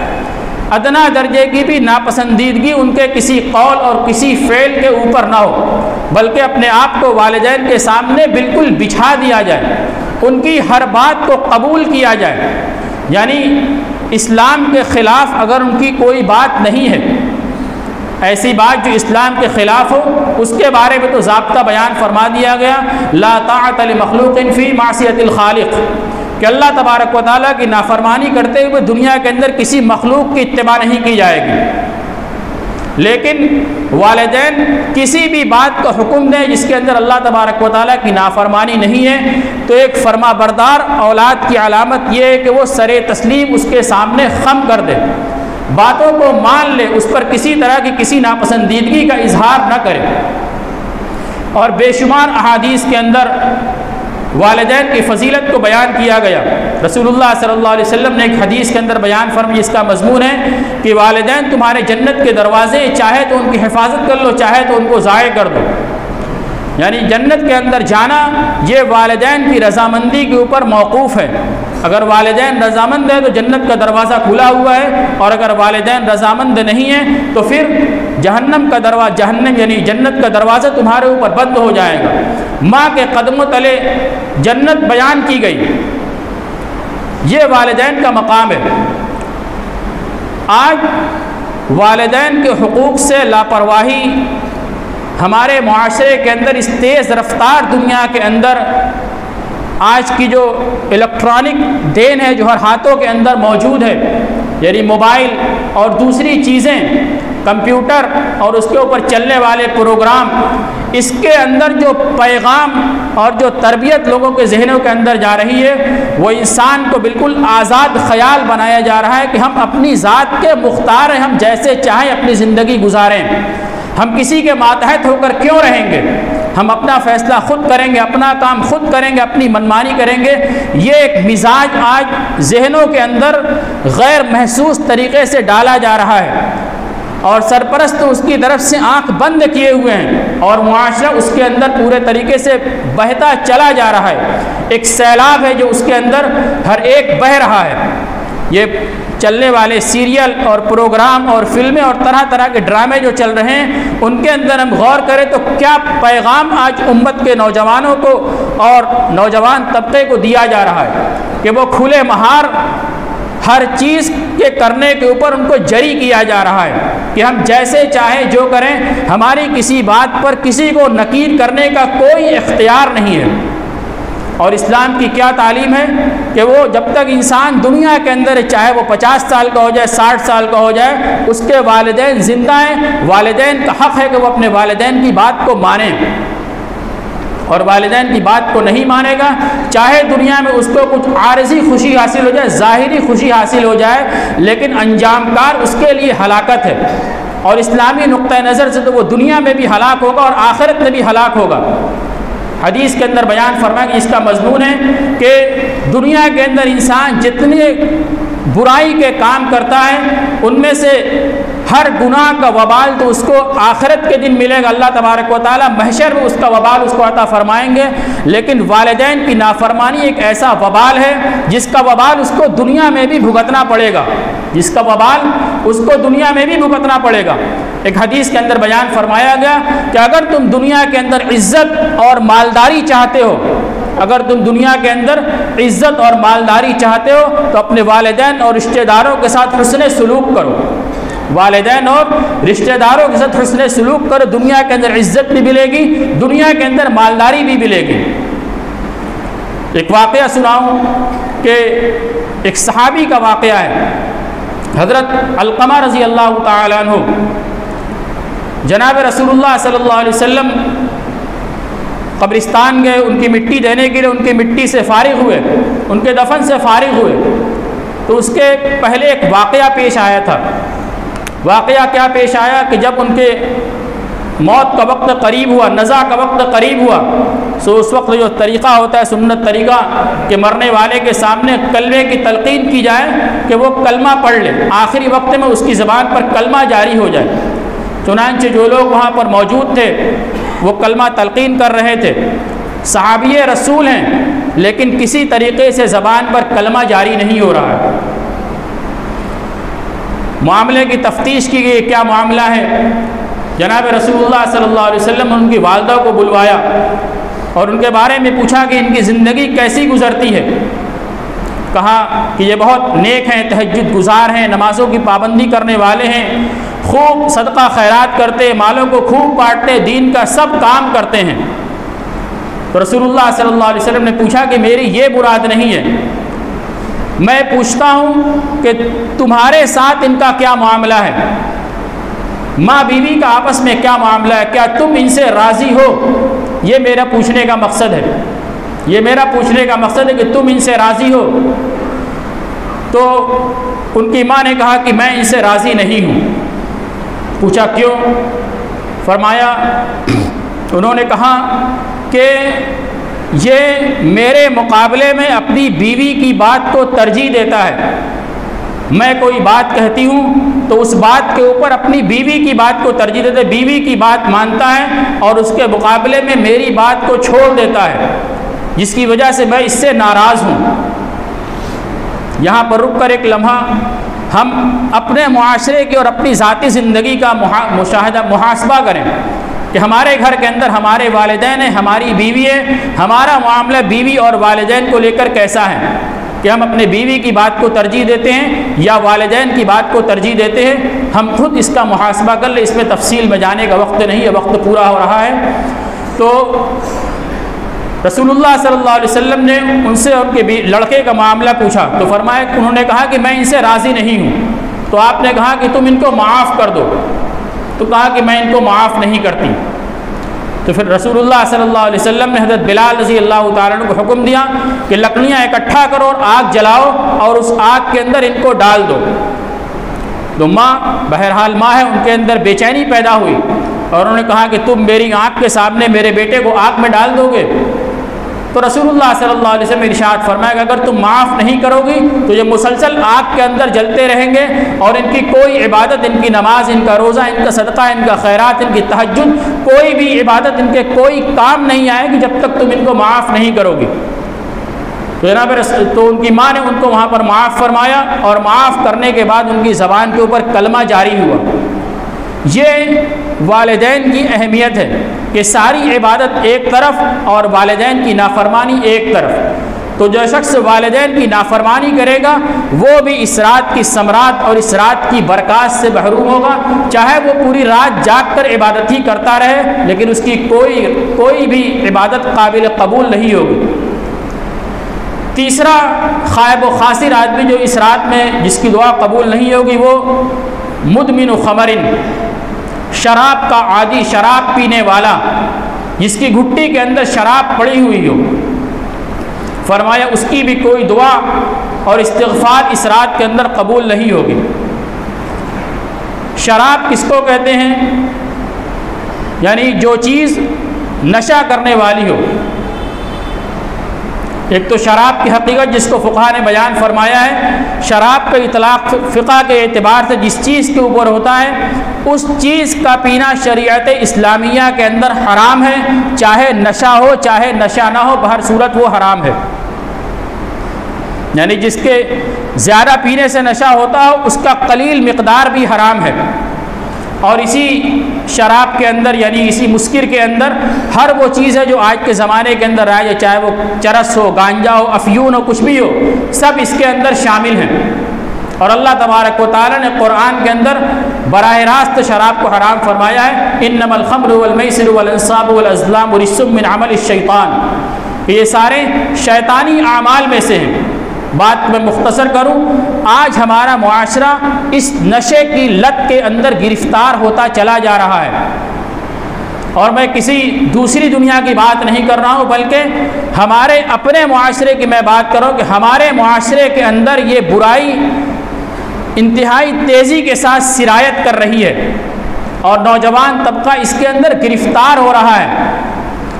Speaker 1: ادنا درجے کی بھی ناپسندیدگی ان کے کسی قول اور کسی فعل کے اوپر نہ ہو، بلکہ اپنے آپ کو والدین کے سامنے بالکل بچھا دیا جائے، ان کی ہر بات کو قبول کیا جائے، یعنی اسلام کے خلاف اگر ان کی کوئی بات نہیں ہے، ایسی بات جو اسلام کے خلاف ہو، اس کے بارے میں تو ضابطہ بیان فرما دیا گیا، لا طاعت لمخلوق فی معصیت الخالق، کہ اللہ تبارک و تعالیٰ کی نافرمانی کرتے ہوئے دنیا کے اندر کسی مخلوق کی اتباع نہیں کی جائے گی۔ لیکن والدین کسی بھی بات کا حکم دیں جس کے اندر اللہ تبارک و تعالیٰ کی نافرمانی نہیں ہے، تو ایک فرما بردار اولاد کی علامت یہ ہے کہ وہ سر تسلیم اس کے سامنے خم کر دے، باتوں کو مان لے، اس پر کسی طرح کی کسی ناپسندیدگی کا اظہار نہ کرے۔ اور بے شمار احادیث کے اندر والدین کی فضیلت کو بیان کیا گیا۔ رسول اللہ صلی اللہ علیہ وسلم نے ایک حدیث کے اندر بیان فرمایا، اس کا مضمون ہے کہ والدین تمہارے جنت کے دروازے، چاہے تو ان کی حفاظت کر لو، چاہے تو ان کو ضائع کر دو، یعنی جنت کے اندر جانا یہ والدین کی رضامندی کے اوپر موقوف ہے۔ اگر والدین رضامند ہیں تو جنت کا دروازہ کھلا ہوا ہے، اور اگر والدین رضامند نہیں ہیں تو پھر جہنم یعنی جنت کا دروازہ تمہارے اوپر بند ہو جائے گا۔ ماں کے قدموں تلے جنت بیان کی گئی، یہ والدین کا مقام ہے۔ آج والدین کے حقوق سے لاپرواہی ہمارے معاشرے کے اندر، اس تیز رفتار دنیا کے اندر، آج کی جو الیکٹرانک دین ہے جو ہر ہاتھوں کے اندر موجود ہے، یعنی موبائل اور دوسری چیزیں، کمپیوٹر اور اس کے اوپر چلنے والے پروگرام، اس کے اندر جو پیغام اور جو تربیت لوگوں کے ذہنوں کے اندر جا رہی ہے، وہ انسان کو بالکل آزاد خیال بنایا جا رہا ہے کہ ہم اپنی ذات کے مختار ہیں، ہم جیسے چاہیں اپنی زندگی گزاریں، ہم کسی کے ماتحت ہو کر کیوں رہیں گے، ہم اپنا فیصلہ خود کریں گے، اپنا کام خود کریں گے، اپنی منمانی کریں گے۔ یہ ایک مزاج آج ذہنوں کے اندر غیر محسوس طریقے سے ڈالا جا رہا ہے، اور سرپرست اس کی طرف سے آنکھ بند کیے ہوئے ہیں، اور معاشرہ اس کے اندر پورے طریقے سے بہتا چلا جا رہا ہے۔ ایک سیلاب ہے جو اس کے اندر ہر ایک بہہ رہا ہے۔ یہ چلنے والے سیریل اور پروگرام اور فلمیں اور طرح طرح کے ڈرامے جو چل رہے ہیں، ان کے اندر ہم غور کریں تو کیا پیغام آج امت کے نوجوانوں کو اور نوجوان طبقے کو دیا جا رہا ہے کہ وہ کھلے مہار ہر چیز کے کرنے کے اوپر ان کو جری کیا جا رہا ہے کہ ہم جیسے چاہیں جو کریں، ہماری کسی بات پر کسی کو نکیر کرنے کا کوئی اختیار نہیں ہے۔ اور اسلام کی کیا تعلیم ہے کہ وہ جب تک انسان دنیا کے اندر چاہے وہ 50 سال کا ہو جائے، 60 سال کا ہو جائے، اس کے والدین زندہ ہیں، والدین کا حق ہے کہ وہ اپنے والدین کی بات کو مانیں، اور والدین کی بات کو نہیں مانے گا، چاہے دنیا میں اس کو کچھ عارضی خوشی حاصل ہو جائے، ظاہری خوشی حاصل ہو جائے، لیکن انجام کار اس کے لیے ہلاکت ہے۔ اور اسلامی نقطہ نظر سے تو وہ دنیا میں بھی ہلاک ہوگا اور آخرت میں بھی ہلاک ہوگا۔ حدیث کے اندر بیان فرمایا کہ اس کا مضمون ہے کہ دنیا کے اندر انسان جتنے برائی کے کام کرتا ہے، ان میں سے ہر گناہ کا وبال تو اس کو آخرت کے دن ملے گا، اللہ تبارک و تعالیٰ محشر میں اس کا وبال اس کو عطا فرمائیں گے، لیکن والدین کی نافرمانی ایک ایسا وبال ہے جس کا وبال اس کو دنیا میں بھی بھگتنا پڑے گا، جس کا وبال اس کو دنیا میں بھی بھگتنا پڑے گا۔ ایک حدیث کے اندر بیان فرمایا گیا کہ اگر تم دنیا کے اندر عزت اور مالداری چاہتے ہو، اگر تم دنیا کے اندر عزت اور مالداری چاہتے ہو تو اپنے والدین اور رشتہ داروں کے ساتھ حسن سلوک کرو، والدین اور رشتہ داروں کے ساتھ حسن سلوک کرو، دنیا کے اندر عزت بھی ملے گی، دنیا کے اندر مالداری بھی ملے گی۔ ایک واقعہ سناؤں کہ ایک صحابی کا واقعہ ہے، حضرت علقمہ رضی اللہ تعالیٰ عنہ جناب رسول اللہ صلی اللہ علیہ وسلم قبرستان گئے، ان کی مٹی دینے کے لیے ان کی مٹی سے فارغ ہوئے، ان کے دفن سے فارغ ہوئے، تو اس کے پہلے ایک واقعہ پیش آیا تھا۔ واقعہ کیا پیش آیا کہ جب ان کے موت کا وقت قریب ہوا، نزع کا وقت قریب ہوا، سو اس وقت جو طریقہ ہوتا ہے سنت طریقہ کہ مرنے والے کے سامنے کلمے کی تلقین کی جائے کہ وہ کلمہ پڑھ لے، آخری وقت میں اس کی زبان پر کلمہ جاری ہو جائے۔ چنانچہ جو لوگ وہاں پر موجود تھے وہ کلمہ تلقین کر رہے تھے، صحابی رسول ہیں لیکن کسی طریقے سے زبان پر کلمہ جاری نہیں ہو رہا ہے۔ معاملے کی تفتیش کی گئی، کیا معاملہ ہے؟ جناب رسول اللہ صلی اللہ علیہ وسلم نے ان کی والدہ کو بلوایا اور ان کے بارے میں پوچھا کہ ان کی زندگی کیسی گزرتی ہے۔ کہا کہ یہ بہت نیک ہیں، تہجد گزار ہیں، نمازوں کی پابندی کرنے والے ہیں، خوب صدقہ خیرات کرتے، مالوں کو خوب بانٹتے، دین کا سب کام کرتے ہیں۔ تو رسول اللہ صلی اللہ علیہ وسلم نے پوچھا کہ میری یہ مراد نہیں ہے، میں پوچھتا ہوں کہ تمہارے ساتھ ان کا کیا معاملہ ہے، ماں بیوی کا آپس میں کیا معاملہ ہے، کیا تم ان سے راضی ہو؟ یہ میرا پوچھنے کا مقصد ہے، یہ میرا پوچھنے کا مقصد ہے کہ تم ان سے راضی ہو۔ تو ان کی ماں نے کہا کہ میں ان سے راضی نہیں ہوں۔ پوچھا کیوں؟ فرمایا، انہوں نے کہا کہ یہ میرے مقابلے میں اپنی بیوی کی بات کو ترجیح دیتا ہے، میں کوئی بات کہتی ہوں تو اس بات کے اوپر اپنی بیوی کی بات کو ترجیح دیتا ہے، بیوی کی بات مانتا ہے اور اس کے مقابلے میں میری بات کو چھوڑ دیتا ہے، جس کی وجہ سے میں اس سے ناراض ہوں۔ یہاں پر رک کر ایک لمحہ ہم اپنے معاشرے کی اور اپنی ذاتی زندگی کا محاسبہ کریں کہ ہمارے گھر کے اندر ہمارے والدین ہیں، ہماری بیوی ہے، ہمارا معاملہ بیوی اور والدین کو لے کر کیسا ہے، کہ ہم اپنے بیوی کی بات کو ترجیح دیتے ہیں یا والدین کی بات کو ترجیح دیتے ہیں؟ ہم خود اس کا محاسبہ کر لیں، اس میں تفصیل میں جانے کا وقت نہیں ہے، وقت پورا ہو رہا ہے۔ تو رسول اللہ صلی اللہ علیہ وسلم نے ان سے ان کے لڑکے کا معاملہ پوچھا تو فرمایا، انہوں نے کہا کہ میں ان سے راضی نہیں ہوں۔ تو آپ نے کہا کہ تم ان کو معاف کر دو، تو کہا کہ میں ان کو معاف نہیں کرتی۔ تو پھر رسول اللہ صلی اللہ علیہ وسلم نے حضرت بلال رضی اللہ تعالیٰ عنہ کو حکم دیا کہ لکڑیاں اکٹھا کرو اور آگ جلاؤ اور اس آگ کے اندر ان کو ڈال دو۔ تو ماں، بہرحال ماں ہے، ان کے اندر بے چینی پیدا ہوئی اور انہوں نے کہا کہ تم میری آنکھ کے سامنے میرے بیٹے کو آگ میں ڈال دو گے؟ تو رسول اللہ صلی اللہ علیہ وسلم ارشاد فرمایا کہ اگر تم معاف نہیں کرو گی تو یہ مسلسل آگ کے اندر جلتے رہیں گے اور ان کی کوئی عبادت، ان کی نماز، ان کا روزہ، ان کا صدقہ، ان کا خیرات، ان کی تہجد، کوئی بھی عبادت ان کے کوئی کام نہیں آئے گی جب تک تم ان کو معاف نہیں کرو گی۔ تو جناب تو ان کی ماں نے ان کو وہاں پر معاف فرمایا، اور معاف کرنے کے بعد ان کی زبان کے اوپر کلمہ جاری ہوا۔ یہ والدین کی اہمیت ہے کہ ساری عبادت ایک طرف اور والدین کی نافرمانی ایک طرف۔ تو جو شخص والدین کی نافرمانی کرے گا وہ بھی اس رات کی ثمرات اور اس رات کی برکات سے محروم ہوگا، چاہے وہ پوری رات جاگ کر عبادت ہی کرتا رہے، لیکن اس کی کوئی بھی عبادت قابل قبول نہیں ہوگی۔ تیسرا خائب و خاسر آدمی جو اس رات میں جس کی دعا قبول نہیں ہوگی وہ مدمن خمرن، شراب کا عادی، شراب پینے والا، جس کی گھٹی کے اندر شراب پڑی ہوئی ہو۔ فرمایا اس کی بھی کوئی دعا اور استغفار اس رات کے اندر قبول نہیں ہوگی۔ شراب کس کو کہتے ہیں؟ یعنی جو چیز نشہ کرنے والی ہو۔ ایک تو شراب کی حقیقت جس کو فقہا نے بیان فرمایا ہے، شراب کا اطلاق فقہ کے اعتبار سے جس چیز کے اوپر ہوتا ہے اس چیز کا پینا شریعت اسلامیہ کے اندر حرام ہے، چاہے نشہ ہو چاہے نشہ نہ ہو، بہر صورت وہ حرام ہے۔ یعنی جس کے زیادہ پینے سے نشہ ہوتا ہو اس کا قلیل مقدار بھی حرام ہے۔ اور اسی شراب کے اندر یعنی اسی مسکر کے اندر ہر وہ چیز ہے جو آج کے زمانے کے اندر رائج ہے، چاہے وہ چرس ہو، گانجا ہو، افیون ہو، کچھ بھی ہو، سب اس کے اندر شامل ہیں۔ اور اللہ تبارک و تعالیٰ نے قرآن کے اندر براہ راست شراب کو حرام فرمایا ہے، انما الخمر والمیسر والانصاب والازلام رجس من عمل الشیطان، یہ سارے شیطانی اعمال میں سے ہیں۔ بات میں مختصر کروں، آج ہمارا معاشرہ اس نشے کی لت کے اندر گرفتار ہوتا چلا جا رہا ہے، اور میں کسی دوسری دنیا کی بات نہیں کر رہا ہوں بلکہ ہمارے اپنے معاشرے کی میں بات کر رہا ہوں کہ ہمارے معاشرے کے اندر یہ برائی انتہائی تیزی کے ساتھ سرایت کر رہی ہے، اور نوجوان طبقہ اس کے اندر گرفتار ہو رہا ہے۔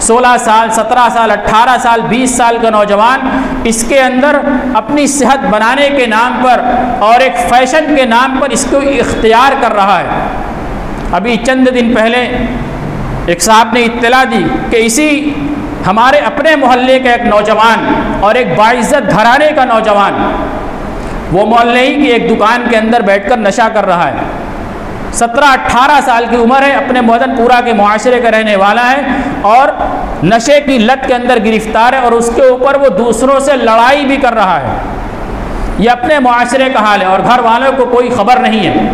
Speaker 1: 16 سال 17 سال 18 سال 20 سال کا نوجوان اس کے اندر اپنی صحت بنانے کے نام پر اور ایک فیشن کے نام پر اس کو اختیار کر رہا ہے۔ ابھی چند دن پہلے ایک صاحب نے اطلاع دی کہ اسی ہمارے اپنے محلے کا ایک نوجوان اور ایک باعزت گھرانے کا نوجوان وہ محلے ہی کی ایک دکان کے اندر بیٹھ کر نشہ کر رہا ہے۔ 17-18 سال کی عمر ہے، اپنے مدن پورہ کے معاشرے کا رہنے والا ہے، اور نشے کی لت کے اندر گرفتار ہے، اور اس کے اوپر وہ دوسروں سے لڑائی بھی کر رہا ہے۔ یہ اپنے معاشرے کا حال ہے، اور گھر والوں کو کوئی خبر نہیں ہے،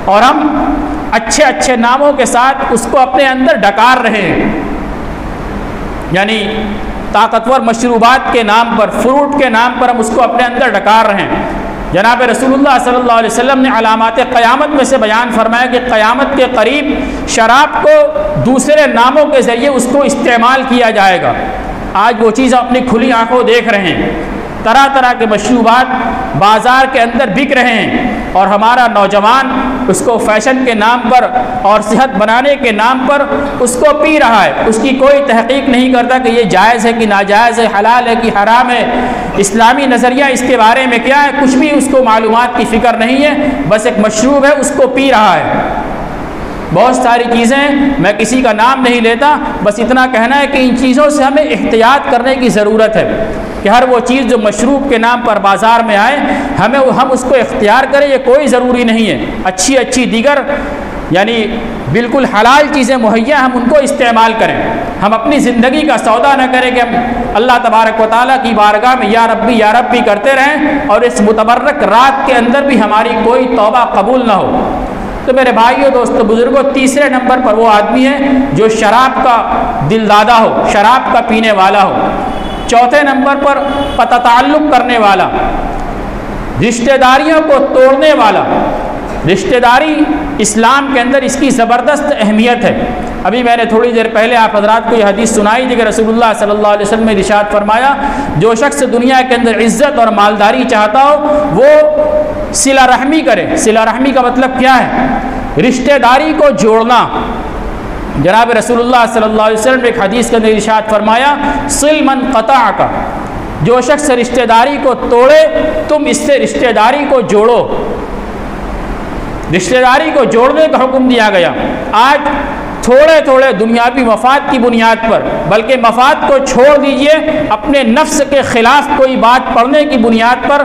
Speaker 1: اور ہم اچھے اچھے ناموں کے ساتھ اس کو اپنے اندر ڈکار رہے ہیں، یعنی طاقتور مشروبات کے نام پر، فروٹ کے نام پر ہم اس کو اپنے اندر ڈکار رہے ہیں۔ جناب رسول اللہ صلی اللہ علیہ وسلم نے علامات قیامت میں سے بیان فرمایا کہ قیامت کے قریب شراب کو دوسرے ناموں کے ذریعے اس کو استعمال کیا جائے گا۔ آج وہ چیز اپنی کھلی آنکھوں دیکھ رہے ہیں، طرح طرح کے مشروبات بازار کے اندر بک رہے ہیں، اور ہمارا نوجوان اس کو فیشن کے نام پر اور صحت بنانے کے نام پر اس کو پی رہا ہے۔ اس کی کوئی تحقیق نہیں کرتا کہ یہ جائز ہے کہ ناجائز ہے، حلال ہے کہ حرام ہے، اسلامی نظریہ اس کے بارے میں کیا ہے، کچھ بھی اس کو معلومات کی فکر نہیں ہے، بس ایک مشروب ہے اس کو پی رہا ہے۔ بہت ساری چیزیں میں کسی کا نام نہیں لیتا، بس اتنا کہنا ہے کہ ان چیزوں سے ہمیں احتیاط کرنے کی ضرورت ہے کہ ہر وہ چیز جو مشروب کے نام پر بازار میں آئے ہم اس کو اختیار کریں، یہ کوئی ضروری نہیں ہے۔ اچھی اچھی دیگر یعنی بالکل حلال چیزیں مہیا ہم ان کو استعمال کریں، ہم اپنی زندگی کا سودا نہ کریں کہ ہم اللہ تبارک و تعالیٰ کی بارگاہ میں یا ربی کرتے رہیں اور اس متبرک رات کے اندر بھی ہماری کوئی توبہ قبول نہ ہو۔ تو میرے بھائیوں دوستو بزرگوں، تیسرے نمبر پر وہ آدمی ہے جو شراب کا دل دادا ہو، شراب کا پینے والا ہو۔ چوتھے نمبر پر قطع تعلق کرنے والا، رشتہ داریوں کو توڑنے والا۔ رشتہ داری اسلام کے اندر اس کی زبردست اہمیت ہے۔ ابھی میں نے تھوڑی دیر پہلے آپ حضرات کو یہ حدیث سنائی تھی کہ رسول اللہ صلی اللہ علیہ وسلم نے ارشاد فرمایا، جو شخص دنیا کے اندر عزت اور مالداری چاہتا ہو وہ صلہ رحمی کرے۔ صلہ رحمی کا مطلب کیا ہے؟ رشتہ داری کو جوڑنا۔ جناب رسول اللہ صلی اللہ علیہ وسلم نے ایک حدیث کے اندر ارشاد فرمایا، صل من قطعک، جو شخص رشتہ داری کو توڑے تم اس سے رشتہ داری کو جوڑو۔ رشتہ داری کو جوڑنے کا حکم دیا گیا۔ آج تھوڑے تھوڑے دنیاوی مفاد کی بنیاد پر، بلکہ مفاد کو چھوڑ دیجئے، اپنے نفس کے خلاف کوئی بات پڑھنے کی بنیاد پر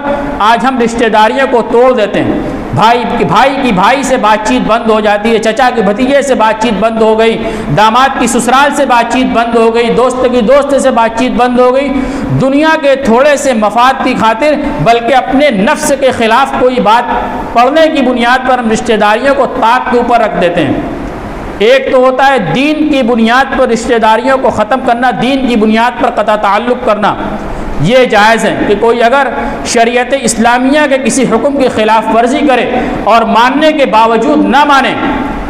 Speaker 1: آج ہم رشتہ داریوں کو توڑ دیتے ہیں۔ بھائی کی بھائی سے بات چیت بند ہو جاتی ہے، چچا کے بھتیجے سے بات چیت بند ہو گئی، داماد کی سسرال سے بات چیت بند ہو گئی، دوست کی دوست سے بات چیت بند ہو گئی، دنیا کے تھوڑے سے مفاد کی خاطر، بلکہ اپنے نفس کے خلاف کوئی بات پڑھنے کی بنیاد پر ہم رشتہ داریوں کو طاق کے اوپر رکھ دیتے ہیں۔ ایک تو ہوتا ہے دین کی بنیاد پر رشتہ داریوں کو ختم کرنا، دین کی بنیاد پر قطع تعلق کرنا، یہ جائز ہے کہ کوئی اگر شریعت اسلامیہ کے کسی حکم کی خلاف ورزی کرے اور ماننے کے باوجود نہ مانے،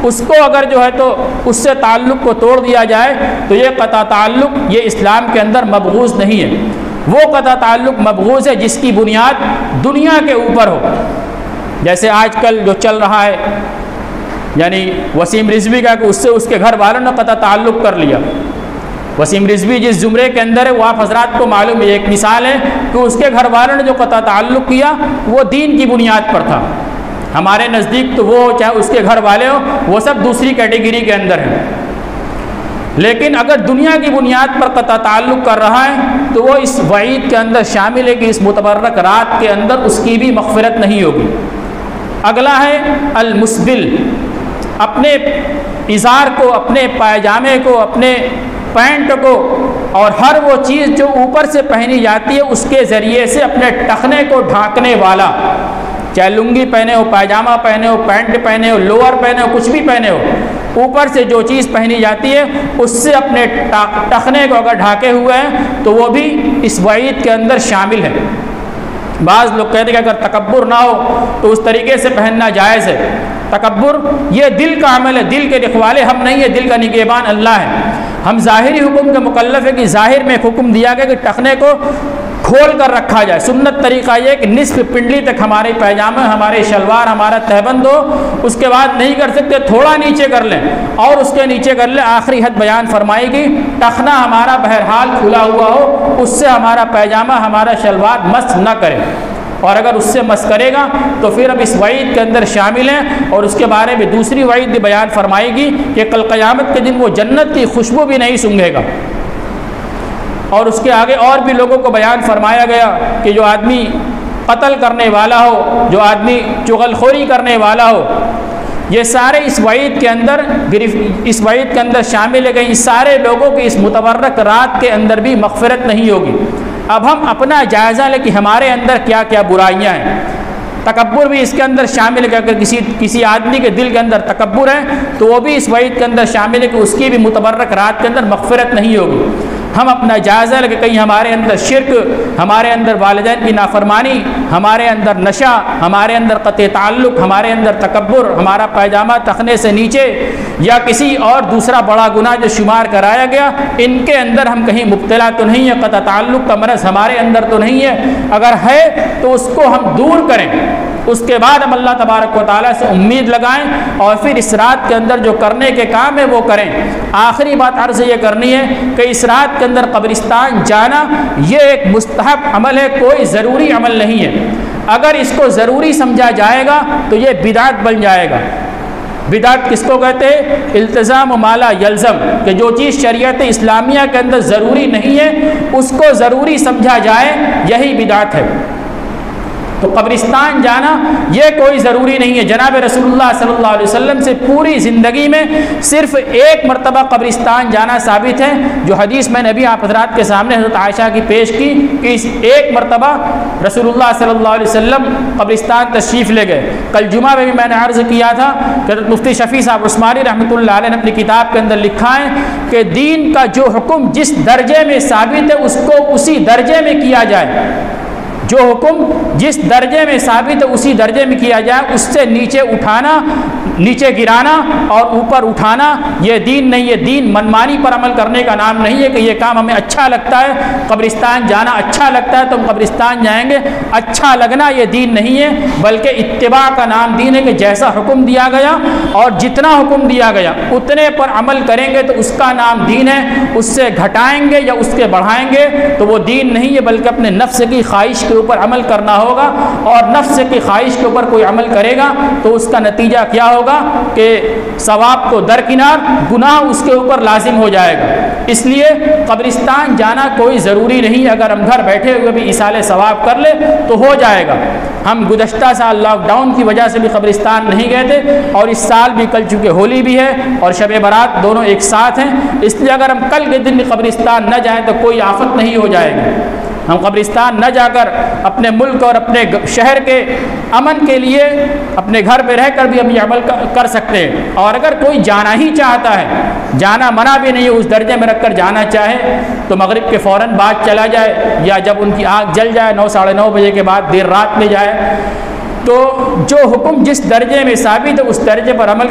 Speaker 1: اس کو اگر جو ہے تو اس سے تعلق کو توڑ دیا جائے تو یہ قطع تعلق یہ اسلام کے اندر مبغوض نہیں ہے۔ وہ قطع تعلق مبغوض ہے جس کی بنیاد دنیا کے اوپر ہو، جیسے آج کل جو چل رہا ہے، یعنی وسیم رضوی کا کہ اس سے اس کے گھر والوں نے قطع تعلق کر لیا۔ وسیم رضوی جس زمرے کے اندر ہے وہ آپ حضرات کو معلوم ہے، ایک مثال ہے کہ اس کے گھر والوں نے جو قطع تعلق کیا وہ دین کی بنیاد پر تھا۔ ہمارے نزدیک تو وہ چاہے اس کے گھر والے ہوں وہ سب دوسری کیٹیگری کے اندر ہیں، لیکن اگر دنیا کی بنیاد پر قطع تعلق کر رہا ہے تو وہ اس وعید کے اندر شامل ہے کہ اس متبرک رات کے اندر اس کی بھی مغفرت نہیں ہوگی۔ اگلا ہے المسبل، اپنے ازار کو، اپنے پائجامے کو، اپنے پینٹ کو اور ہر وہ چیز جو اوپر سے پہنی جاتی ہے اس کے ذریعے سے اپنے ٹخنے کو ڈھانکنے والا، چاہے لنگی پہنے ہو، پائجامہ پہنے ہو، پینٹ پہنے ہو، لوور پہنے ہو، کچھ بھی پہنے ہو، اوپر سے جو چیز پہنی جاتی ہے اس سے اپنے ٹخنے کو اگر ڈھانکے ہوئے ہیں تو وہ بھی اس وعید کے اندر شامل ہے۔ بعض لوگ کہتے ہیں کہ اگر تکبر نہ ہو تو اس طریقے سے پہننا جائز ہے۔ تکبر یہ دل کا عمل ہے، دل کے رکھوالے ہم نہیں ہیں، دل کا نگہبان اللہ ہے۔ ہم ظاہری حکم کے مکلف ہے کہ ظاہر میں حکم دیا گیا کہ ٹخنے کو کھول کر رکھا جائے۔ سنت طریقہ یہ کہ نصف پنڈلی تک ہمارے پائجامہ، ہمارے شلوار، ہمارا تہبند ہو، اس کے بعد نہیں کر سکتے، تھوڑا نیچے کر لیں اور اس کے نیچے کر لیں، آخری حد بیان فرمائے گی۔ ٹخنا ہمارا بہرحال کھلا ہوا ہو، اس سے ہمارا پائجامہ، ہمارا شلوار مس نہ کرے، اور اگر اس سے مس کرے گا تو پھر اب اس وعید کے اندر شامل ہیں۔ اور اس کے بارے میں دوسری وعید بھی بیان فرمائے گی کہ کل قیامت کے دن وہ جنت کی خوشبو بھی نہیں سونگھے گا۔ اور اس کے آگے اور بھی لوگوں کو بیان فرمایا گیا کہ جو آدمی قتل کرنے والا ہو، جو آدمی چغل خوری کرنے والا ہو، یہ سارے اس وعید کے اندر شامل ہے کہ ان سارے لوگوں کی اس متبرک رات کے اندر بھی مغفرت نہیں ہوگی۔ اب ہم اپنا جائزہ لیں کہ ہمارے اندر کیا کیا برائیاں ہیں۔ تکبر بھی اس کے اندر شامل ہے کہ اگر کسی آدمی کے دل کے اندر تکبر ہے تو وہ بھی اس وعید کے اندر شامل ہے کہ اس کی بھی متبرک رات کے اندر مغفرت نہیں ہوگی۔ ہم اپنا جائزہ لیں کہ کہیں ہمارے اندر شرک، ہمارے اندر والدین کی نافرمانی، ہمارے اندر نشہ، ہمارے اندر قطع تعلق، ہمارے اندر تکبر، ہمارا پائجامہ ٹخنے سے نیچے یا کسی اور دوسرا بڑا گناہ جو شمار کرایا گیا، ان کے اندر ہم کہیں مبتلا تو نہیں ہے، قطع تعلق کا مرض ہمارے اندر تو نہیں ہے۔ اگر ہے تو اس کو ہم دور کریں، اس کے بعد ہم اللہ تبارک و تعالیٰ سے امید لگائیں اور پھر اس رات کے اندر جو کرنے کے کام ہے وہ کریں۔ آخری بات عرض یہ کرنی ہے کہ اس رات کے اندر قبرستان جانا یہ ایک مستحب عمل ہے، کوئی ضروری عمل نہیں ہے۔ اگر اس کو ضروری سمجھا جائے گا تو یہ بدعت بن جائے گا۔ بدعت کس کو کہتے ہیں؟ التزام ما لا یلزم، کہ جو چیز شریعت اسلامیہ کے اندر ضروری نہیں ہے اس کو ضروری سمجھا جائے، یہی بدعت ہے۔ تو قبرستان جانا یہ کوئی ضروری نہیں ہے۔ جناب رسول اللہ صلی اللہ علیہ وسلم سے پوری زندگی میں صرف ایک مرتبہ قبرستان جانا ثابت ہے، جو حدیث میں نے بھی آپ حضرات کے سامنے حضرت عائشہ کی پیش کی کہ اس ایک مرتبہ رسول اللہ صلی اللہ علیہ وسلم قبرستان تشریف لے گئے۔ کل جمعہ میں بھی میں نے عرض کیا تھا کہ حضرت مفتی شفیع صاحب عثمانی رحمۃ اللہ علیہ نے اپنی کتاب کے اندر لکھا ہے کہ دین کا جو حکم جس درجے میں ثابت ہے اس کو اسی درجے میں کیا جائے، جو حکم جس درجے میں ثابت ہے اسی درجے میں کیا جائے، اس سے نیچے اٹھانا، نیچے گرانا اور اوپر اٹھانا یہ دین نہیں ہے۔ دین منمانی پر عمل کرنے کا نام نہیں ہے کہ یہ کام ہمیں اچھا لگتا ہے، قبرستان جانا اچھا لگتا ہے تو ہم قبرستان جائیں گے، اچھا لگنا یہ دین نہیں ہے، بلکہ اتباع کا نام دین ہے کہ جیسا حکم دیا گیا اور جتنا حکم دیا گیا اتنے پر عمل کریں گے تو اس کا نام دین ہے، اس سے گھٹائیں گے یا اس کے بڑھائیں گے تو وہ دین نہیں ہے، بلکہ اپنے نفس کی خواہش کے اوپر عمل کرنا ہوگا، اور نفس کی خواہش کے اوپر کوئی عمل کرے گا تو اس کا نتیجہ کیا ہوگا کہ ثواب کو درکنار گناہ اس کے اوپر لازم ہو جائے گا۔ اس لیے قبرستان جانا کوئی ضروری نہیں، اگر ہم گھر بیٹھے ہوئے بھی ایصال ثواب کر لے تو ہو جائے گا۔ ہم گزشتہ سال لاک ڈاؤن کی وجہ سے بھی قبرستان نہیں گئے تھے، اور اس سال بھی کل چونکہ ہولی بھی ہے اور شب برات دونوں ایک ساتھ ہیں، اس لیے اگر ہم کل کے دن قبرستان نہ جائیں تو کوئی آفت نہیں ہو جائے گی۔ ہم قبرستان نہ جا کر اپنے ملک اور اپنے شہر کے امن کے لیے اپنے گھر پہ رہ کر بھی ہم یہ عمل کر سکتے ہیں، اور اگر کوئی جانا ہی چاہتا ہے، جانا منع بھی نہیں ہے، اس درجے میں رکھ کر جانا چاہے تو مغرب کے فوراً بعد چلا جائے، یا جب ان کی آنکھ جل جائے 9 ساڑھے 9 بجے کے بعد دیر رات میں جائے۔ تو جو حکم جس درجے میں ثابت ہے اس درجے پر عمل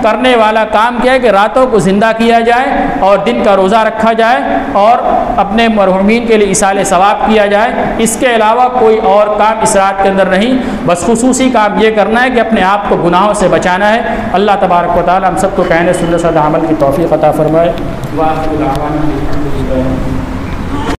Speaker 1: کرنے والا کام کیا ہے کہ راتوں کو زندہ کیا جائے اور دن کا روزہ رکھا جائے اور اپنے مرحومین کے لیے ایصال ثواب کیا جائے۔ اس کے علاوہ کوئی اور کام اس رات کے اندر نہیں، بس خصوصی کام یہ کرنا ہے کہ اپنے آپ کو گناہوں سے بچانا ہے۔ اللہ تبارک و تعالی ہم سب کو کہنے سنت صد عمل کی توفیق عطا فرمائے۔